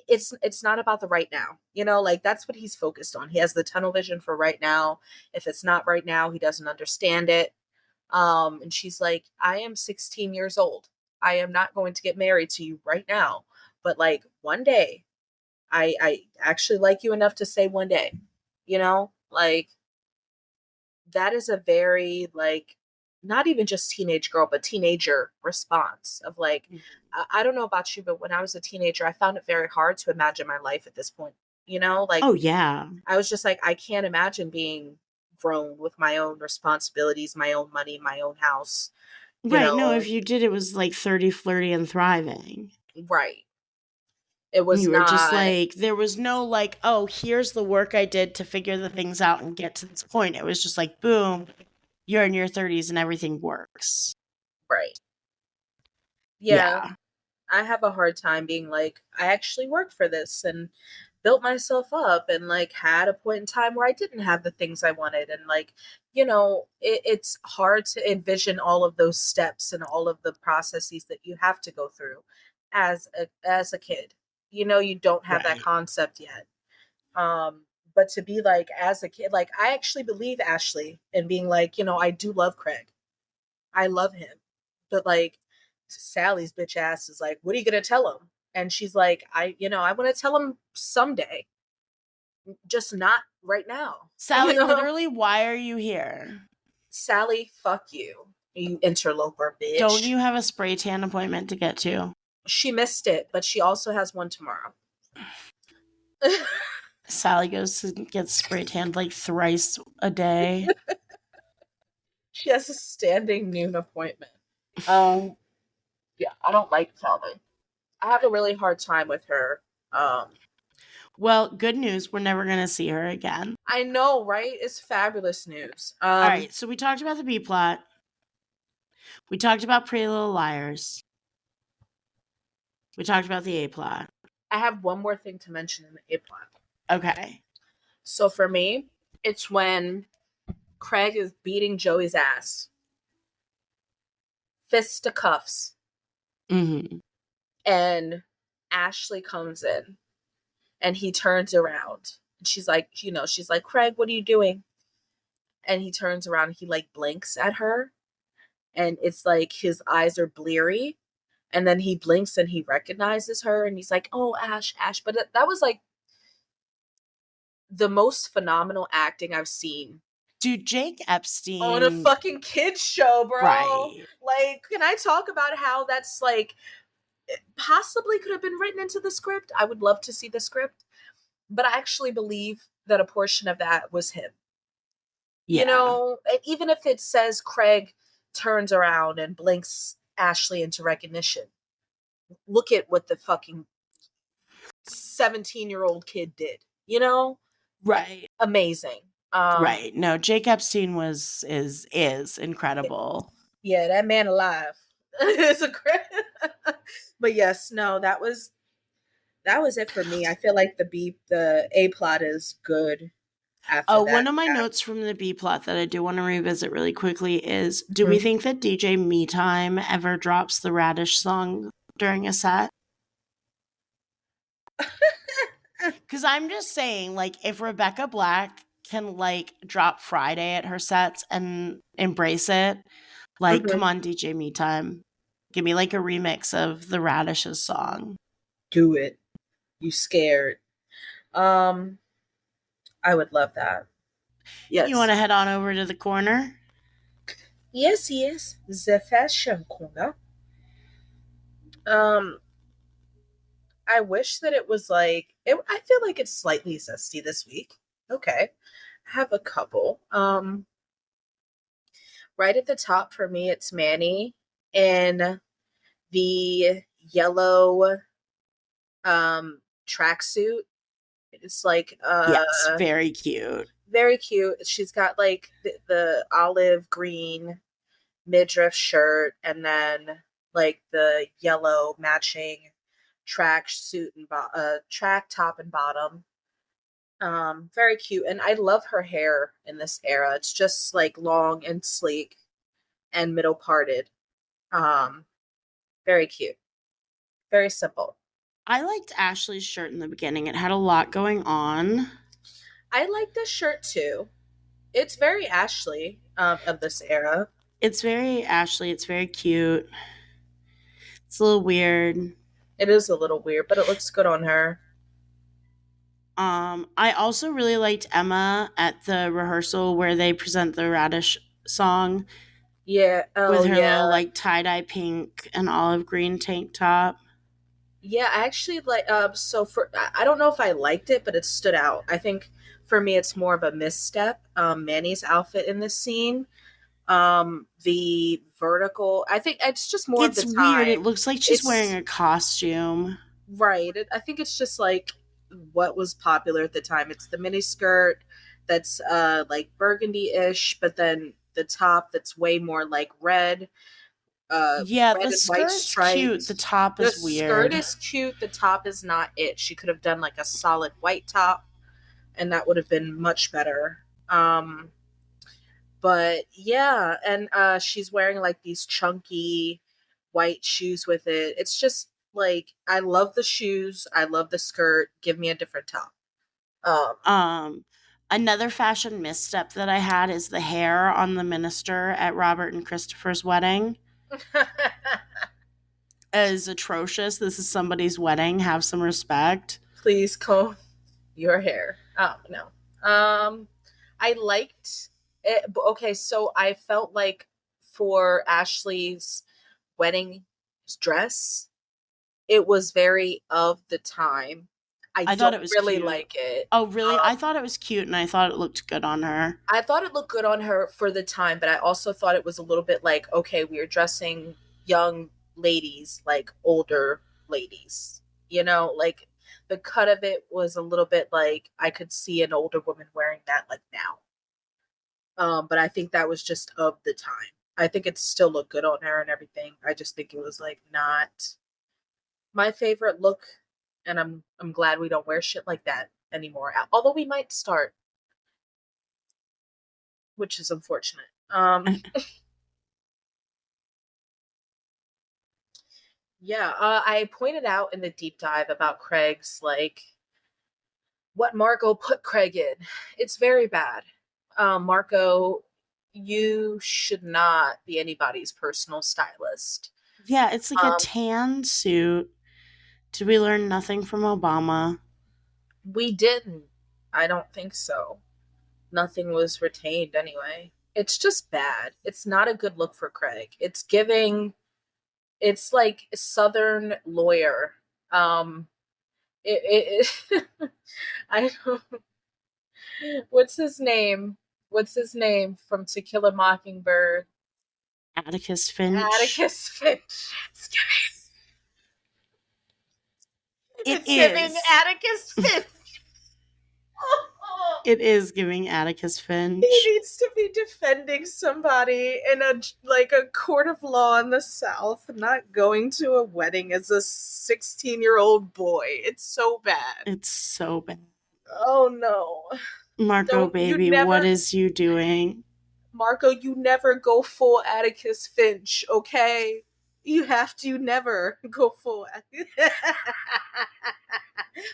it's not about the right now. Like, that's what he's focused on. He has the tunnel vision for right now. If it's not right now, he doesn't understand it. And she's like, I am 16 years old. I am not going to get married to you right now. But like, one day, I actually like you enough to say one day, like, that is a very like, not even just teenage girl, but teenager response of like, I don't know about you, but when I was a teenager, I found it very hard to imagine my life at this point. Like, Oh, yeah. I was just like, I can't imagine being grown with my own responsibilities, my own money, my own house, you Right. No, if know, you did, it was like 30, flirty, and thriving. right. It was You were just not, like, there was no like, oh, here's the work I did to figure the things out and get to this point. It was just like, boom, you're in your 30s and everything works. right. Yeah. Yeah. I have a hard time being like, I actually worked for this and built myself up, and like, had a point in time where I didn't have the things I wanted, and like, it's hard to envision all of those steps and all of the processes that you have to go through as a kid. You don't have that Right. concept yet. But to be like, as a kid, like, I actually believe Ashley and being like, I do love Craig. I love him. But like, Sally's bitch ass is like, what are you gonna tell him? And she's like, I want to tell him someday, just not right now. Sally, literally, why are you here? Sally, fuck you interloper bitch. Don't you have a spray tan appointment to get to? She missed it, but she also has one tomorrow. Sally goes to get spray tanned like thrice a day. She has a standing noon appointment. Yeah, I don't like Sally. I have a really hard time with her. Well, good news. We're never going to see her again. I know, right? It's fabulous news. All right. So we talked about the B plot. We talked about Pretty Little Liars. We talked about the A plot. I have one more thing to mention in the A plot. Okay. So for me, it's when Craig is beating Joey's ass. Fisticuffs. Mm-hmm. And Ashley comes in and he turns around. And she's like, Craig, what are you doing? And he turns around and he like blinks at her. And it's like his eyes are bleary. And then he blinks and he recognizes her. And he's like, oh, Ash. But that was like the most phenomenal acting I've seen. Dude, Jake Epstein. On a fucking kids show, bro. Right. Like, can I talk about how that's like possibly could have been written into the script? I would love to see the script. But I actually believe that a portion of that was him. Yeah. Even if it says Craig turns around and blinks Ashley into recognition. Look at what the fucking 17-year-old kid did. Right. Amazing. Right. No, Jake Epstein is incredible. Yeah, that man alive. It's a great. But yes, no, that was it for me. I feel like the A plot is good. After that, one of my notes from the B plot that I do want to revisit really quickly is: do we think that DJ Me Time ever drops the Radish song during a set? Because I'm just saying, like, if Rebecca Black can like drop Friday at her sets and embrace it, like, come on, DJ Me Time, give me like a remix of the Radishes song. Do it. You scared? I would love that. Yes. You want to head on over to the corner? Yes. The fashion corner. I wish that it was like I feel like it's slightly zesty this week. Okay. I have a couple. Right at the top for me, it's Manny in the yellow tracksuit. It's like yes, very cute. Very cute. She's got like the olive green midriff shirt and then like the yellow matching track suit and track top and bottom. Very cute. And I love her hair in this era. It's just like long and sleek and middle parted. Very cute. Very simple. I liked Ashley's shirt in the beginning. It had a lot going on. I like this shirt too. It's very Ashley of this era. It's very Ashley. It's very cute. It's a little weird. It is a little weird, but it looks good on her. I also really liked Emma at the rehearsal where they present the Radish song. Yeah. With her little like tie-dye pink and olive green tank top. Yeah, I actually like I don't know if I liked it, but it stood out. I think for me it's more of a misstep. Manny's outfit in this scene. The vertical, I think it's just more of the time. Weird. It looks like she's wearing a costume. Right. I think it's just like what was popular at the time. It's the mini skirt that's like burgundy-ish, but then the top that's way more like red. Yeah, red the skirt's cute. The top is weird. The skirt is cute. The top is not it. She could have done like a solid white top, and that would have been much better. But But yeah, and she's wearing like these chunky white shoes with it. It's just like I love the shoes, I love the skirt. Give me a different top. Um Um, Another fashion misstep that I had is the hair on the minister at Robert and Christopher's wedding is atrocious. This is somebody's wedding. Have some respect. Please comb your hair. Oh no. I liked it. Okay, so I felt like for Ashley's wedding dress, it was very of the time. I thought don't it was really cute. like it. Oh, really? I thought it was cute and I thought it looked good on her. I thought it looked good on her for the time, but I also thought it was a little bit like, okay, we are dressing young ladies like older ladies. You know, like the cut of it was a little bit like I could see an older woman wearing that like now. But I think that was just of the time. I think it still looked good on her and everything. I just think it was like not my favorite look, and I'm glad we don't wear shit like that anymore. Although we might start, which is unfortunate. Yeah, I pointed out in the deep dive about Craig's like what Marco put Craig in. It's very bad. Marco, you should not be anybody's personal stylist. Yeah, it's like a Um, tan suit. Did we learn nothing from Obama? we didn't. I don't think so. Nothing was retained anyway. It's just bad. It's not a good look for Craig. It's giving. It's like Southern lawyer. It I don't. What's his name? What's his name from To Kill a Mockingbird? Atticus Finch. Atticus Finch. It It's giving is. Atticus Finch. It is giving Atticus Finch. He needs to be defending somebody in a court of law in the South, not going to a wedding as a 16-year-old boy. It's so bad. It's so bad. Oh no. Marco, baby, what is you doing? Marco, you never go full Atticus Finch, okay? You never go full.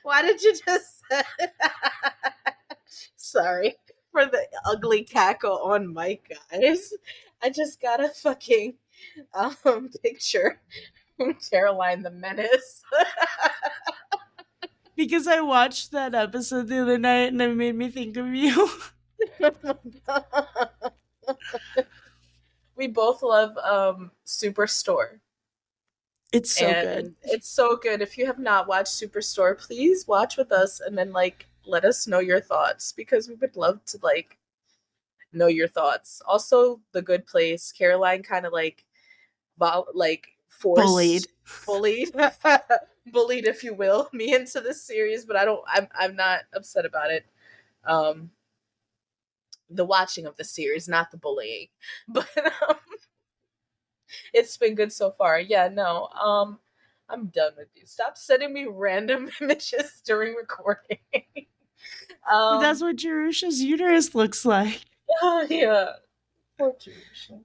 Why did you just Sorry for the ugly cackle on mic, guys. I just got a fucking picture from Caroline the Menace. Because I watched that episode the other night and it made me think of you. We both love Superstore. It's so good. It's so good. If you have not watched Superstore, please watch with us and then let us know your thoughts, because we would love to know your thoughts. Also, The Good Place. Caroline kind of forced Bullied. bullied, if you will, me into this series, but I'm not upset about it. The watching of the series, not the bullying, but it's been good so far. Yeah, no, I'm done with you. Stop sending me random images during recording. But that's what Jerusha's uterus looks like. Oh yeah, poor Jerusha.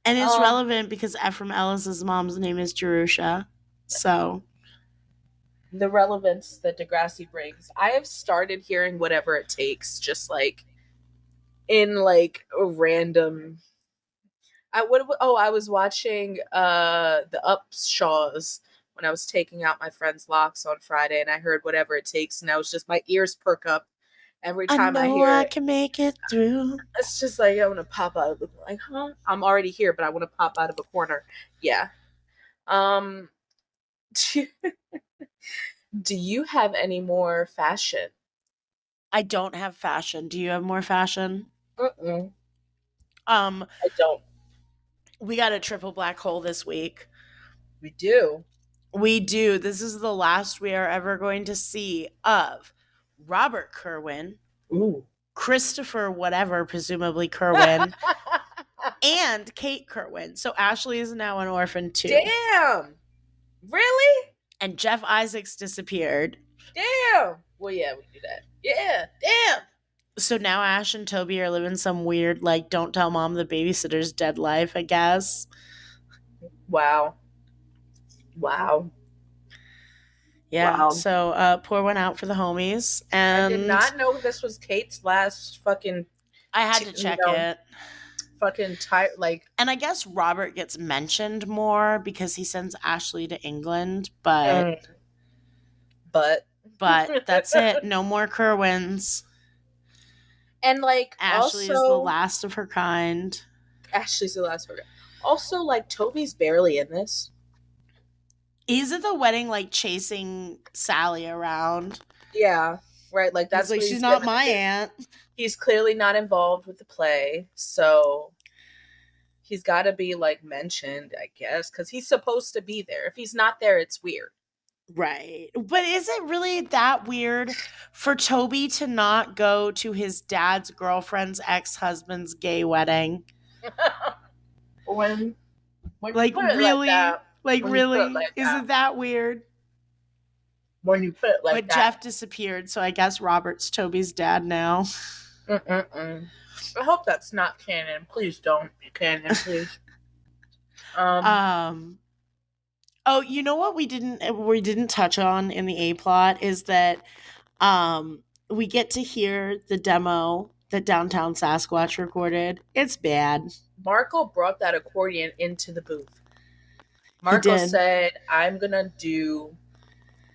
And it's relevant because Ephraim Ellis's mom's name is Jerusha. So the relevance that Degrassi brings. I have started hearing Whatever It Takes, just in a random. I was watching the Upshaws when I was taking out my friend's locks on Friday, and I heard Whatever It Takes, and I was just, my ears perk up every time I hear it. can make it through. It's just like I want to pop out of the huh? I'm already here, but I want to pop out of a corner. Yeah. Do you have any more fashion? I don't have fashion. Do you have more fashion? I Um, don't. we got a triple black hole this week. We do. We do. This is the last we are ever going to see of Robert Kerwin, Ooh. Christopher whatever, presumably Kerwin, and Kate Kerwin. So Ashley is now an orphan too. Damn. Really? And Jeff Isaacs disappeared. Damn. Well, yeah, we do that. Yeah. Damn. So now Ash and Toby are living some weird, like, don't tell mom the babysitter's dead life, I guess. Wow. Wow. Yeah. Wow. So pour one out for the homies. I did And not know this was Kate's last fucking, I had to check it. fucking like. And I guess Robert gets mentioned more because he sends Ashley to England, but But that's it. No more Kerwins. and like Ashley is the also last of her kind. Ashley's the last one. Also, like Toby's barely in this. He's at the wedding, like chasing Sally around. Yeah, right. Like that's He's like, what she's not my aunt. He's clearly not involved with the play, so he's got to be like mentioned, I guess, because he's supposed to be there. If he's not there, it's weird. Right. But is it really that weird for Toby to not go to his dad's girlfriend's ex-husband's gay wedding? when Like, you put it really? like that, Really? Is it that weird? When you put it like but that. Jeff disappeared, so I guess Robert's Toby's dad now. I hope that's not canon. Please don't be canon, please. Oh, you know what we didn't touch on in the A plot is that we get to hear the demo that Downtown Sasquatch recorded. It's bad. Marco brought that accordion into the booth. Marco said, I'm gonna do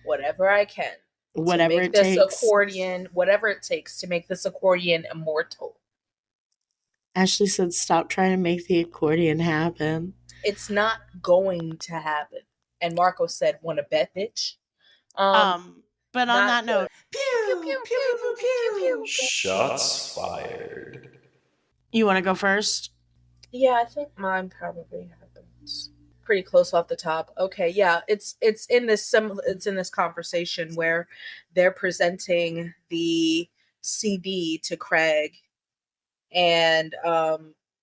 whatever I can whatever to make this accordion, whatever it takes to make this accordion immortal. Ashley said, stop trying to make the accordion happen. It's not going to happen. And Marco said, wanna bet, bitch? But on that note, pew, pew, pew, pew, pew, pew. Shots fired. You want to go first? Yeah, I think mine probably happens pretty close off the top. Okay, yeah, it's in this conversation where they're presenting the CD to Craig, and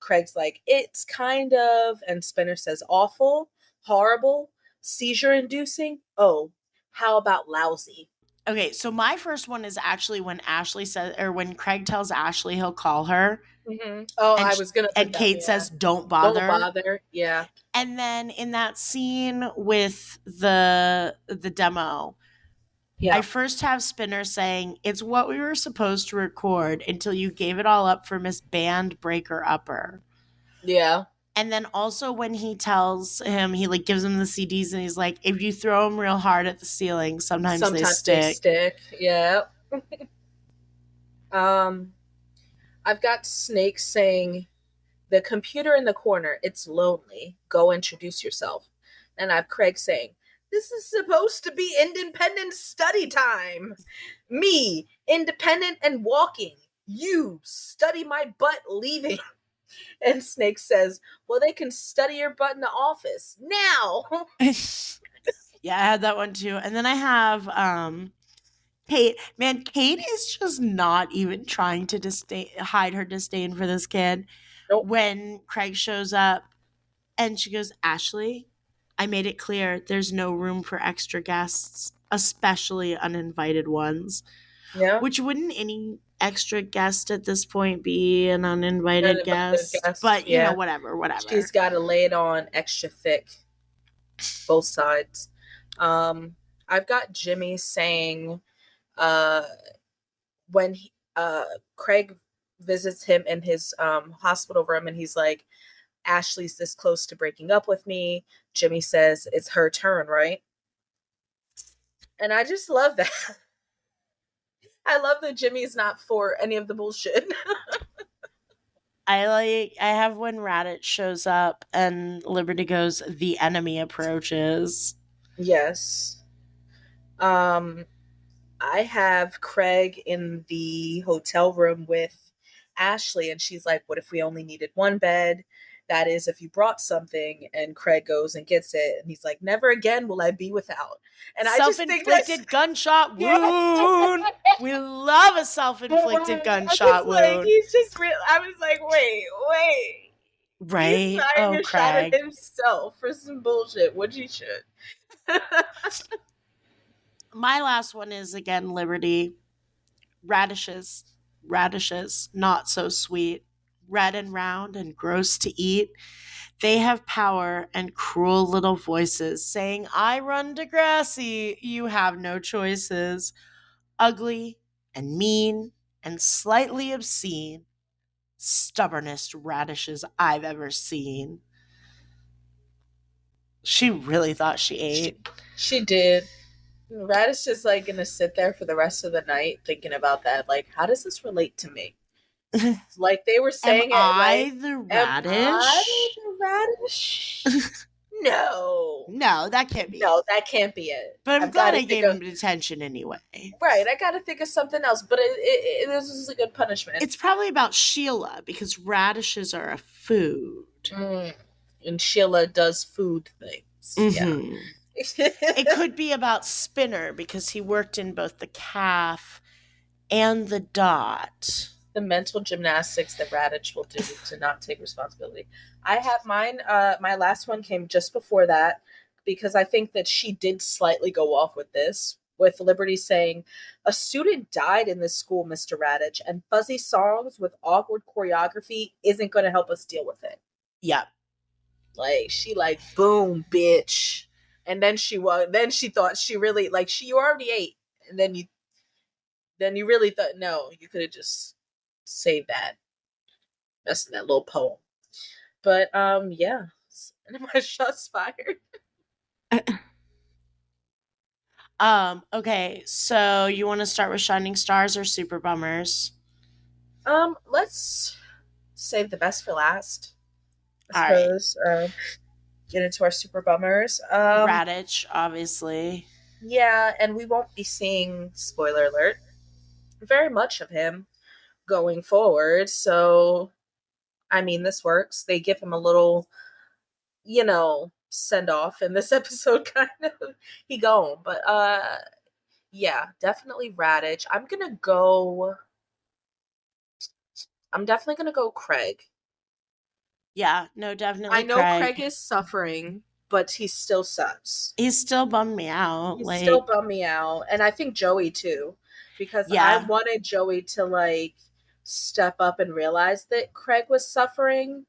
Craig's like, it's kind of, and Spinner says, awful, horrible, seizure inducing. Oh, how about lousy? Okay, so my first one is actually when when Craig tells Ashley he'll call her. Mm-hmm. Oh, I was gonna. And Kate says, "Don't bother." Don't bother. Yeah. And then in that scene with the demo, I first have Spinner saying, "It's what we were supposed to record until you gave it all up for Miss Band Breaker Upper." Yeah. And then also when he tells him, he like gives him the CDs and he's like, if you throw them real hard at the ceiling, sometimes they stick. Yeah. I've got Snake saying, the computer in the corner, it's lonely. Go introduce yourself. And I have Craig saying, this is supposed to be independent study time. Me, independent and walking. You, study my butt leaving. And Snake says, well, they can study your butt in the office now. Yeah, I had that one too. And then I have Kate. Man, Kate is just not even trying to hide her disdain for this kid. Nope. When Craig shows up and she goes, Ashley, I made it clear there's no room for extra guests, especially uninvited ones. Yeah. Which wouldn't any extra guest at this point be an uninvited guest? But, you know, whatever. She's got to lay it on extra thick. Both sides. I've got Jimmy saying when Craig visits him in his hospital room and he's like, Ashley's this close to breaking up with me. Jimmy says it's her turn, right? And I just love that. I love that Jimmy's not for any of the bullshit. I have when Raditz shows up and Liberty goes, the enemy approaches. Yes. I have Craig in the hotel room with Ashley and she's like, what if we only needed one bed? That is, if you brought something. And Craig goes and gets it and he's like, never again will I be without. And I just think self-inflicted gunshot wound. We love a self-inflicted gunshot wound. He's just real. I was like, wait. Right? He's trying to shot at himself for some bullshit, which he should. My last one is again Liberty. Radishes. radishes, not so sweet, red and round and gross to eat. They have power and cruel little voices saying, I run Degrassi, you have no choices. Ugly and mean and slightly obscene, stubbornest radishes I've ever seen. She really thought she ate. She did. Radish is like gonna sit there for the rest of the night thinking about that. Like, how does this relate to me? Like they were Am saying it, I right? the Am I radish? the radish? No. No, that can't be No, it. that can't be it. But I'm I've glad got to I think gave of him detention anyway. right. I got to think of something else. But this is a good punishment. It's probably about Sheila because radishes are a food. And Sheila does food things. Mm-hmm. Yeah. It could be about Spinner because he worked in both the calf and the dot. The mental gymnastics that Radish will do to not take responsibility. I have mine. My last one came just before that because I think that she did slightly go off with this, with Liberty saying, "A student died in this school, Mr. Radish, and fuzzy songs with awkward choreography isn't going to help us deal with it." Yep. Like she like boom, bitch, and then she thought she really like you already ate, and then you really thought no, you could have just saved that. That's that little poem. But yeah. And my shots fired. Okay, so you want to start with Shining Stars or Super Bummers? Let's save the best for last. I All right. suppose. Get into our super bummers. Radish, obviously. Yeah, and we won't be seeing, spoiler alert, very much of him going forward. So I mean this works. They give him a little, send off in this episode kind of. He gone. But yeah, definitely Radish. I'm definitely gonna go Craig. Yeah, no, definitely I know Craig. Craig is suffering, but he still sucks. He's still bummed me out. He's Like, still bummed me out. And I think Joey too. Because I yeah, wanted Joey to like step up and realize that Craig was suffering.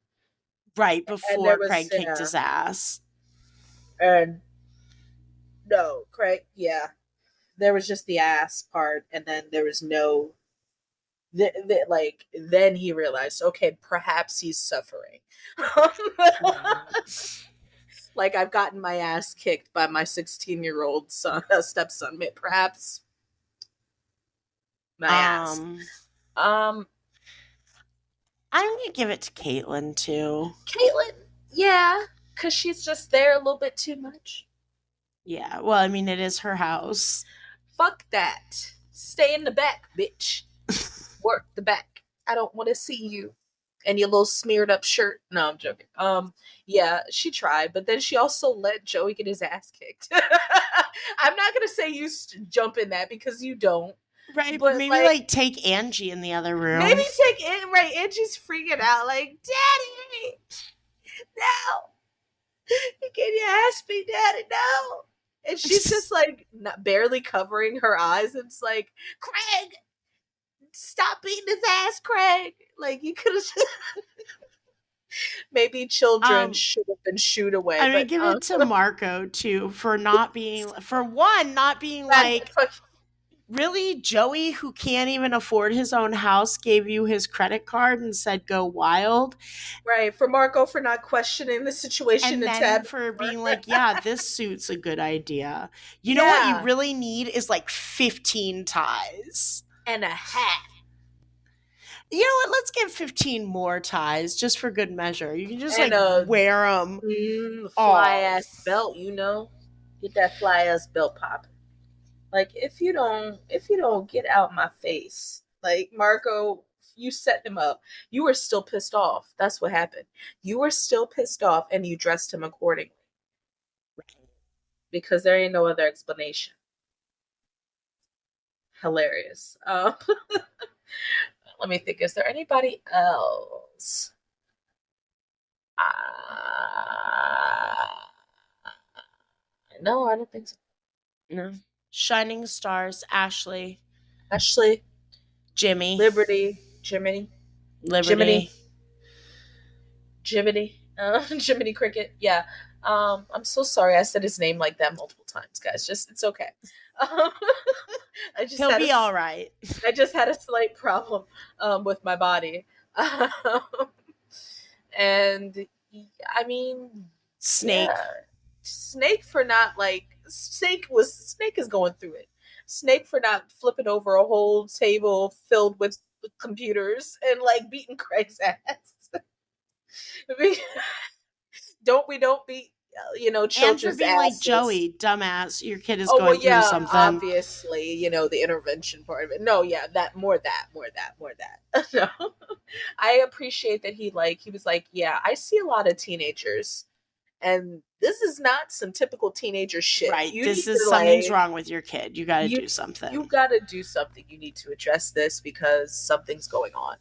right And there before was Craig kicked his ass. and no, Craig, yeah. There was just the ass part, and then there was no like then he realized, okay, perhaps he's suffering. Like I've gotten my ass kicked by my 16-year-old son, stepson. Perhaps my ass. I'm gonna give it to Caitlin too. Caitlin, yeah, because she's just there a little bit too much. Yeah, well, I mean, it is her house. Fuck that. Stay in the back, bitch. Work the back. I don't want to see you and your little smeared up shirt. No, I'm joking. Yeah, she tried, but then she also let Joey get his ass kicked. I'm not gonna say you jump in that because you don't. Right, But maybe like take Angie in the other room. Maybe take it right. Angie's freaking out, like, Daddy, no. Can you ask me, Daddy? No. And she's just like not barely covering her eyes. It's like, Craig, stop beating his ass, Craig. Like you could have. Maybe children should have been shooed away. I'm gonna but give it to Marco too for not being like, really, Joey, who can't even afford his own house, gave you his credit card and said go wild. Right, for Marco for not questioning the situation And then for being like, yeah, this suit's a good idea. You know what you really need is like 15 ties. And a hat. You know what? Let's get 15 more ties just for good measure. You can just And like wear them. Fly ass belt, get that fly ass belt popping. Like if you don't get out my face, like Marco, you set him up. You were still pissed off. That's what happened. You were still pissed off, and you dressed him accordingly. Because there ain't no other explanation. Hilarious. Let me think. Is there anybody else? No, I don't think so. No. Shining Stars, Ashley. Ashley. Jimmy. Liberty, Jiminy, Liberty. Jiminy Cricket. Yeah. I'm so sorry I said his name like that multiple times, guys. Just it's okay. Um, He'll be all right. I just had a slight problem with my body. And I mean, Snake. yeah. Snake for not like Snake is going through it. Snake for not flipping over a whole table filled with computers and like beating Craig's ass. don't beat And for children's being like asses. Joey, dumbass, your kid is Oh going well, yeah, through something. obviously, the intervention part of it. No, yeah, more that. No, I appreciate that he was like, yeah, I see a lot of teenagers, and this is not some typical teenager shit. Right. You This need is to, something's wrong with your kid. You got to you- do something. You got to do something. You need to address this because something's going on,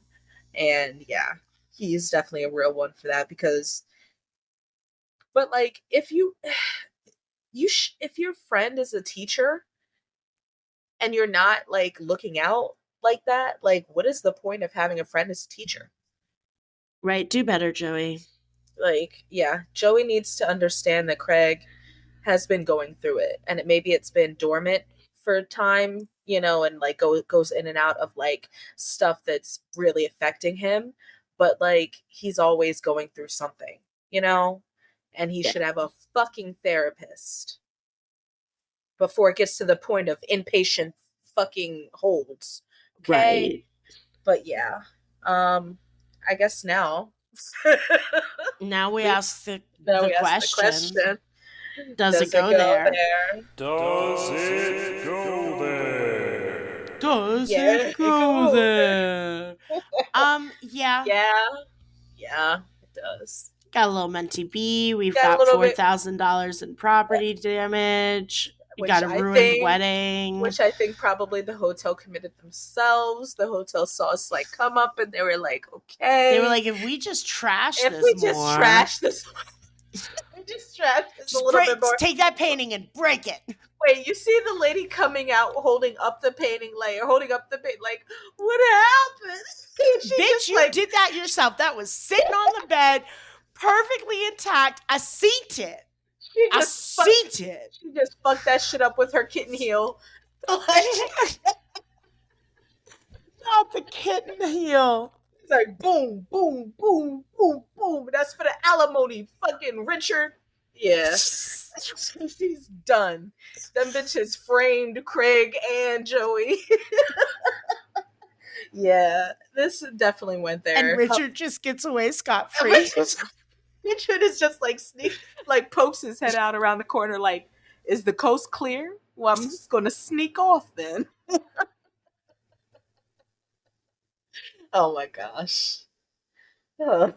and yeah, he's definitely a real one for that because. But like, if if your friend is a teacher and you're not like looking out like that, like what is the point of having a friend as a teacher? Right. Do better, Joey. Like, yeah, Joey needs to understand that Craig has been going through it, and maybe it's been dormant for time, and like goes in and out of like stuff that's really affecting him, but like he's always going through something, and he should have a fucking therapist before it gets to the point of inpatient fucking holds. Okay. Right. But yeah. I guess now. Now we ask the we ask question. Does it go there? Does it go there? Does Yeah, it go there? Yeah. Yeah, it does. Got a little Menti B. We've Got a got little bit- $4,000 in property damage. We Which got a I ruined think- wedding. Which I think probably the hotel committed themselves. The hotel saw us like come up and they were like, okay. They were like, if we just trash if this we more. just trash this we just trash this a little bit more. Take that painting and break it. Wait, you see the lady coming out holding up the painting layer, holding up the paint, like, what happened? Bitch, you did that yourself. That was sitting on the bed, perfectly intact. I seen it. She just fucked that shit up with her kitten heel. Not the kitten heel. It's like boom, boom, boom, boom, boom. That's for the alimony, fucking Richard. Yeah. She's done. Them bitches framed Craig and Joey. Yeah, this definitely went there. And Richard just gets away scot-free. Richard is just like pokes his head out around the corner like, is the coast clear? Well, I'm just going to sneak off then. Oh my gosh. Oh.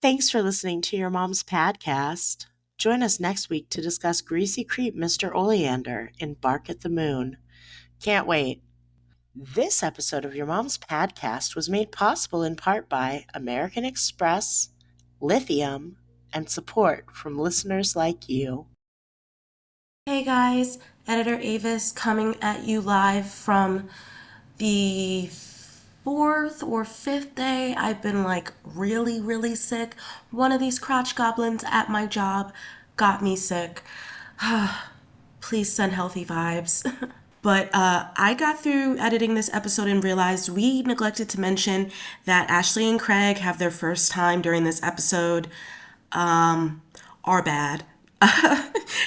Thanks for listening to Your Mom's Pahdcast. Join us next week to discuss Greasy Creep Mr. Oleander in Bark at the Moon. Can't wait. This episode of Your Mom's Pahdcast was made possible in part by American Express, Lithium, and support from listeners like you. Hey guys, Editor Avis coming at you live from the 4th or 5th day. I've been like really, really sick. One of these crotch goblins at my job got me sick. Please send healthy vibes. But I got through editing this episode and realized we neglected to mention that Ashley and Craig have their first time during this episode. Are bad.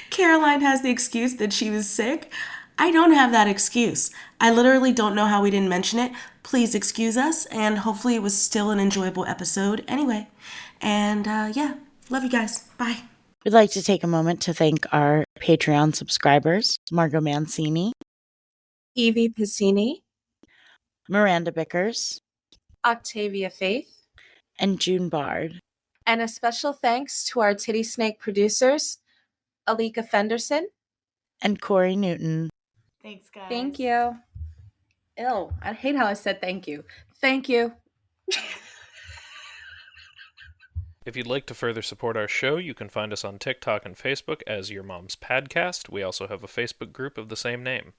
Caroline has the excuse that she was sick. I don't have that excuse. I literally don't know how we didn't mention it. Please excuse us, and hopefully it was still an enjoyable episode anyway. And yeah, love you guys. Bye. We'd like to take a moment to thank our Patreon subscribers, Margot Mancini, Evie Piscini, Miranda Bickers, Octavia Faith, and June Bard. and a special thanks to our TiddySnake producers, Alyka Fenderson. And Corrie Newton. Thanks, guys. Thank you. Ew, I hate how I said thank you. Thank you. If you'd like to further support our show, you can find us on TikTok and Facebook as Your Mom's Pahdcast. We also have a Facebook group of the same name.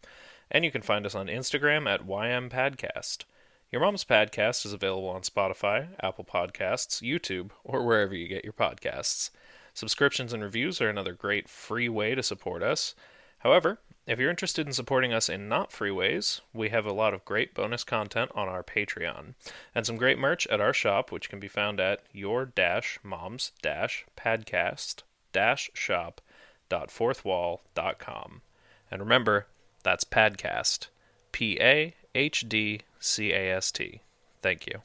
And you can find us on Instagram at YMPahdcast. Your Mom's Pahdcast is available on Spotify, Apple Podcasts, YouTube, or wherever you get your podcasts. Subscriptions and reviews are another great free way to support us. However, if you're interested in supporting us in not free ways, we have a lot of great bonus content on our Patreon, and some great merch at our shop, which can be found at your-moms-padcast-shop.fourthwall.com. And remember, that's Pahdcast. Pahdcast. Thank you.